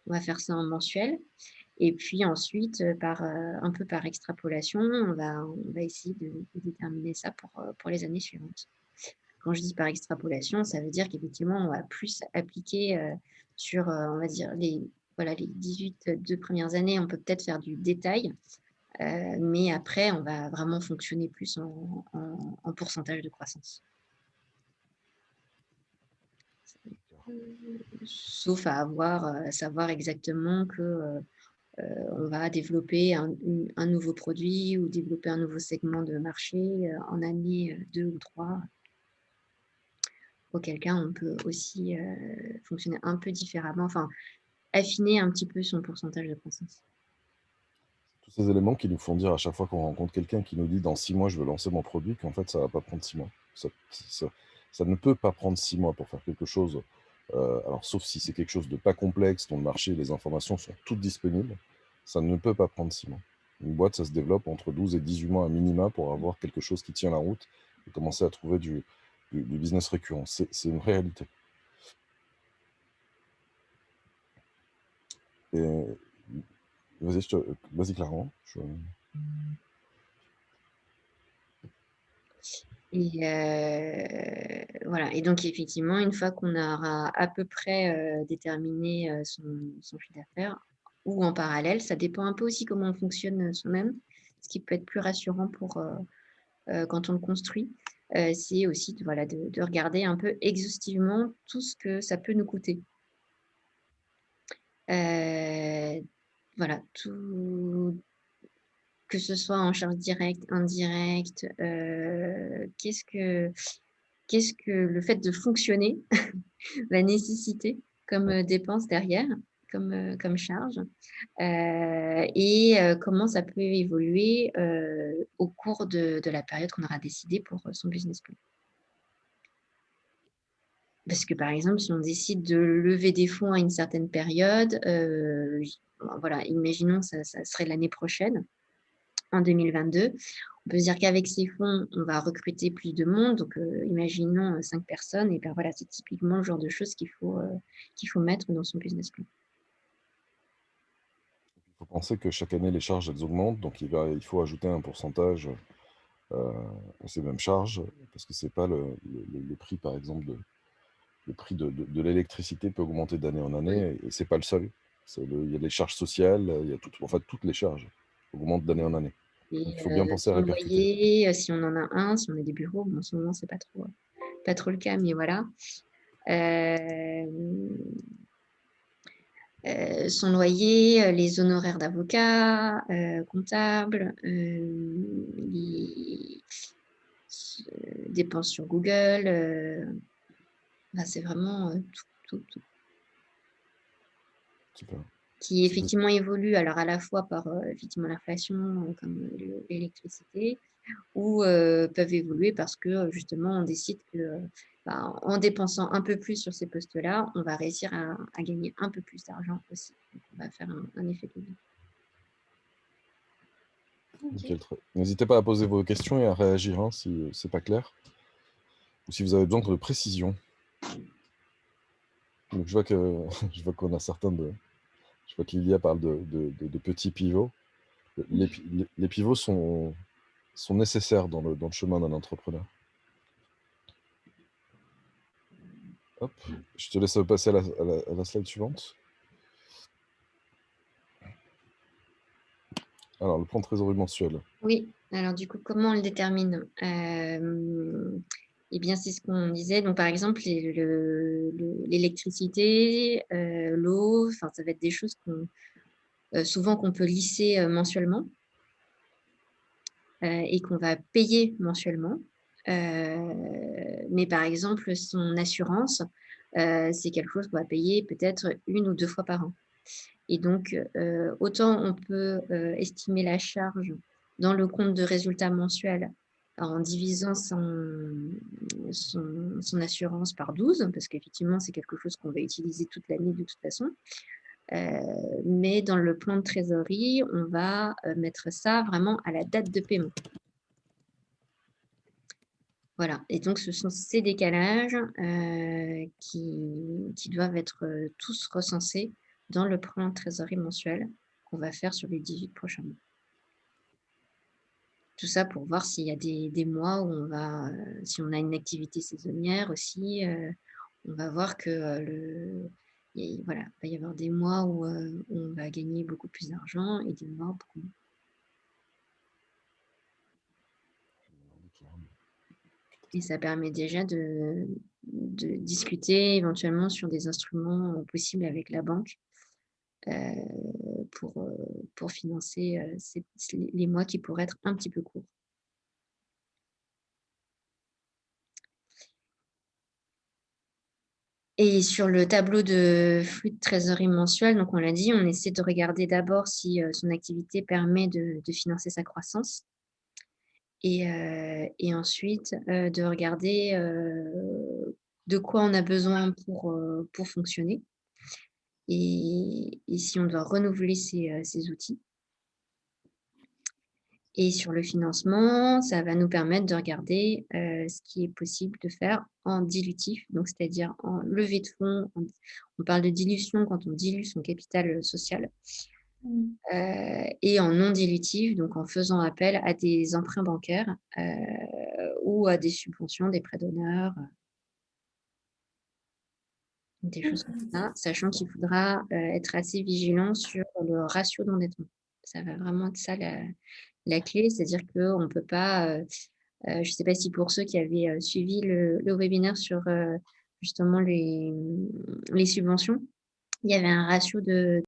On va faire ça en mensuel. Et puis ensuite, un peu par extrapolation, on va essayer de déterminer ça pour les années suivantes. Quand je dis par extrapolation, ça veut dire qu'effectivement, on va plus appliquer sur, on va dire, les 2 premières années, on peut peut-être faire du détail, mais après, on va vraiment fonctionner plus en pourcentage de croissance. Sauf à savoir exactement que on va développer un nouveau produit ou développer un nouveau segment de marché en année 2 ou 3. Auquel cas, on peut aussi fonctionner un peu différemment, enfin, affiner un petit peu son pourcentage de croissance. Tous ces éléments qui nous font dire à chaque fois qu'on rencontre quelqu'un qui nous dit dans 6 mois, je veux lancer mon produit, qu'en fait, ça ne va pas prendre 6 mois. Ça ne peut pas prendre 6 mois pour faire quelque chose. Alors, sauf si c'est quelque chose de pas complexe, dont le marché et les informations sont toutes disponibles, ça ne peut pas prendre 6 mois. Une boîte, ça se développe entre 12 et 18 mois à minima pour avoir quelque chose qui tient la route et commencer à trouver du business récurrent. C'est une réalité. Et vas-y, clairement. Et voilà. Et donc, effectivement, une fois qu'on aura à peu près déterminé son chiffre d'affaires, ou en parallèle, ça dépend un peu aussi comment on fonctionne soi-même, ce qui peut être plus rassurant pour quand on le construit, c'est aussi de regarder un peu exhaustivement tout ce que ça peut nous coûter. Voilà, tout, que ce soit en charge directe, indirecte, qu'est-ce que le fait de fonctionner va nécessiter comme dépense derrière, comme charge, et comment ça peut évoluer au cours de la période qu'on aura décidé pour son business plan. Parce que par exemple, si on décide de lever des fonds à une certaine période, voilà, imaginons que ça serait l'année prochaine, en 2022. On peut se dire qu'avec ces fonds, on va recruter plus de monde. Donc, imaginons 5 personnes. Et bien voilà, c'est typiquement le genre de choses qu'il faut mettre dans son business plan. Il faut penser que chaque année, les charges, elles augmentent. Donc, il faut ajouter un pourcentage à ces mêmes charges. Parce que ce n'est pas le prix, par exemple, le prix de l'électricité peut augmenter d'année en année. Et ce n'est pas le seul. Il y a les charges sociales, il y a toutes les charges augmentent d'année en année. Et il faut bien penser à répercuter. loyer, si on en a un, si on a des bureaux, bon, en ce moment, ce n'est pas trop le cas, mais voilà. Son loyer, les honoraires d'avocat, comptable, les dépenses sur Google, c'est vraiment tout. Super. Qui effectivement évolue, alors à la fois par effectivement l'inflation, comme l'électricité, ou peuvent évoluer parce que justement on décide que en dépensant un peu plus sur ces postes-là, on va réussir à gagner un peu plus d'argent aussi. Donc, on va faire un effet de levier. Okay. N'hésitez pas à poser vos questions et à réagir si c'est pas clair ou si vous avez besoin de précision. Donc, je vois qu'on a certains de... Je vois qu'Ilia parle de petits pivots. Les pivots sont nécessaires dans le chemin d'un entrepreneur. Hop, je te laisse passer à la slide suivante. Alors, le plan de trésorerie mensuel. Oui, alors du coup, comment on le détermine? Eh bien, c'est ce qu'on disait. Donc, par exemple, l'électricité, l'eau, ça va être des choses souvent qu'on peut lisser mensuellement et qu'on va payer mensuellement. Mais par exemple, son assurance, c'est quelque chose qu'on va payer peut-être 1 ou 2 fois par an. Et donc, autant on peut estimer la charge dans le compte de résultat mensuel en divisant son assurance par 12, parce qu'effectivement, c'est quelque chose qu'on va utiliser toute l'année de toute façon. Mais dans le plan de trésorerie, on va mettre ça vraiment à la date de paiement. Voilà, et donc ce sont ces décalages qui doivent être tous recensés dans le plan de trésorerie mensuel qu'on va faire sur les 18 prochains mois. Tout ça pour voir s'il y a des mois où on va, si on a une activité saisonnière aussi, on va voir que voilà, il va y avoir des mois où on va gagner beaucoup plus d'argent et des mois beaucoup moins. Et ça permet déjà de discuter éventuellement sur des instruments possibles avec la banque pour financer les mois qui pourraient être un petit peu courts. Et sur le tableau de flux de trésorerie mensuel, donc on l'a dit, on essaie de regarder d'abord si son activité permet de financer sa croissance. Et ensuite, de regarder de quoi on a besoin pour fonctionner et si on doit renouveler ces outils. Et sur le financement, ça va nous permettre de regarder ce qui est possible de faire en dilutif, donc c'est-à-dire en levée de fonds. On parle de dilution quand on dilue son capital social. Et en non dilutif, donc en faisant appel à des emprunts bancaires ou à des subventions, des prêts d'honneur, des choses comme ça, sachant qu'il faudra être assez vigilant sur le ratio d'endettement. Ça va vraiment être ça la clé, c'est-à-dire qu'on ne peut pas, je ne sais pas si pour ceux qui avaient suivi le webinaire sur justement les subventions, il y avait un ratio de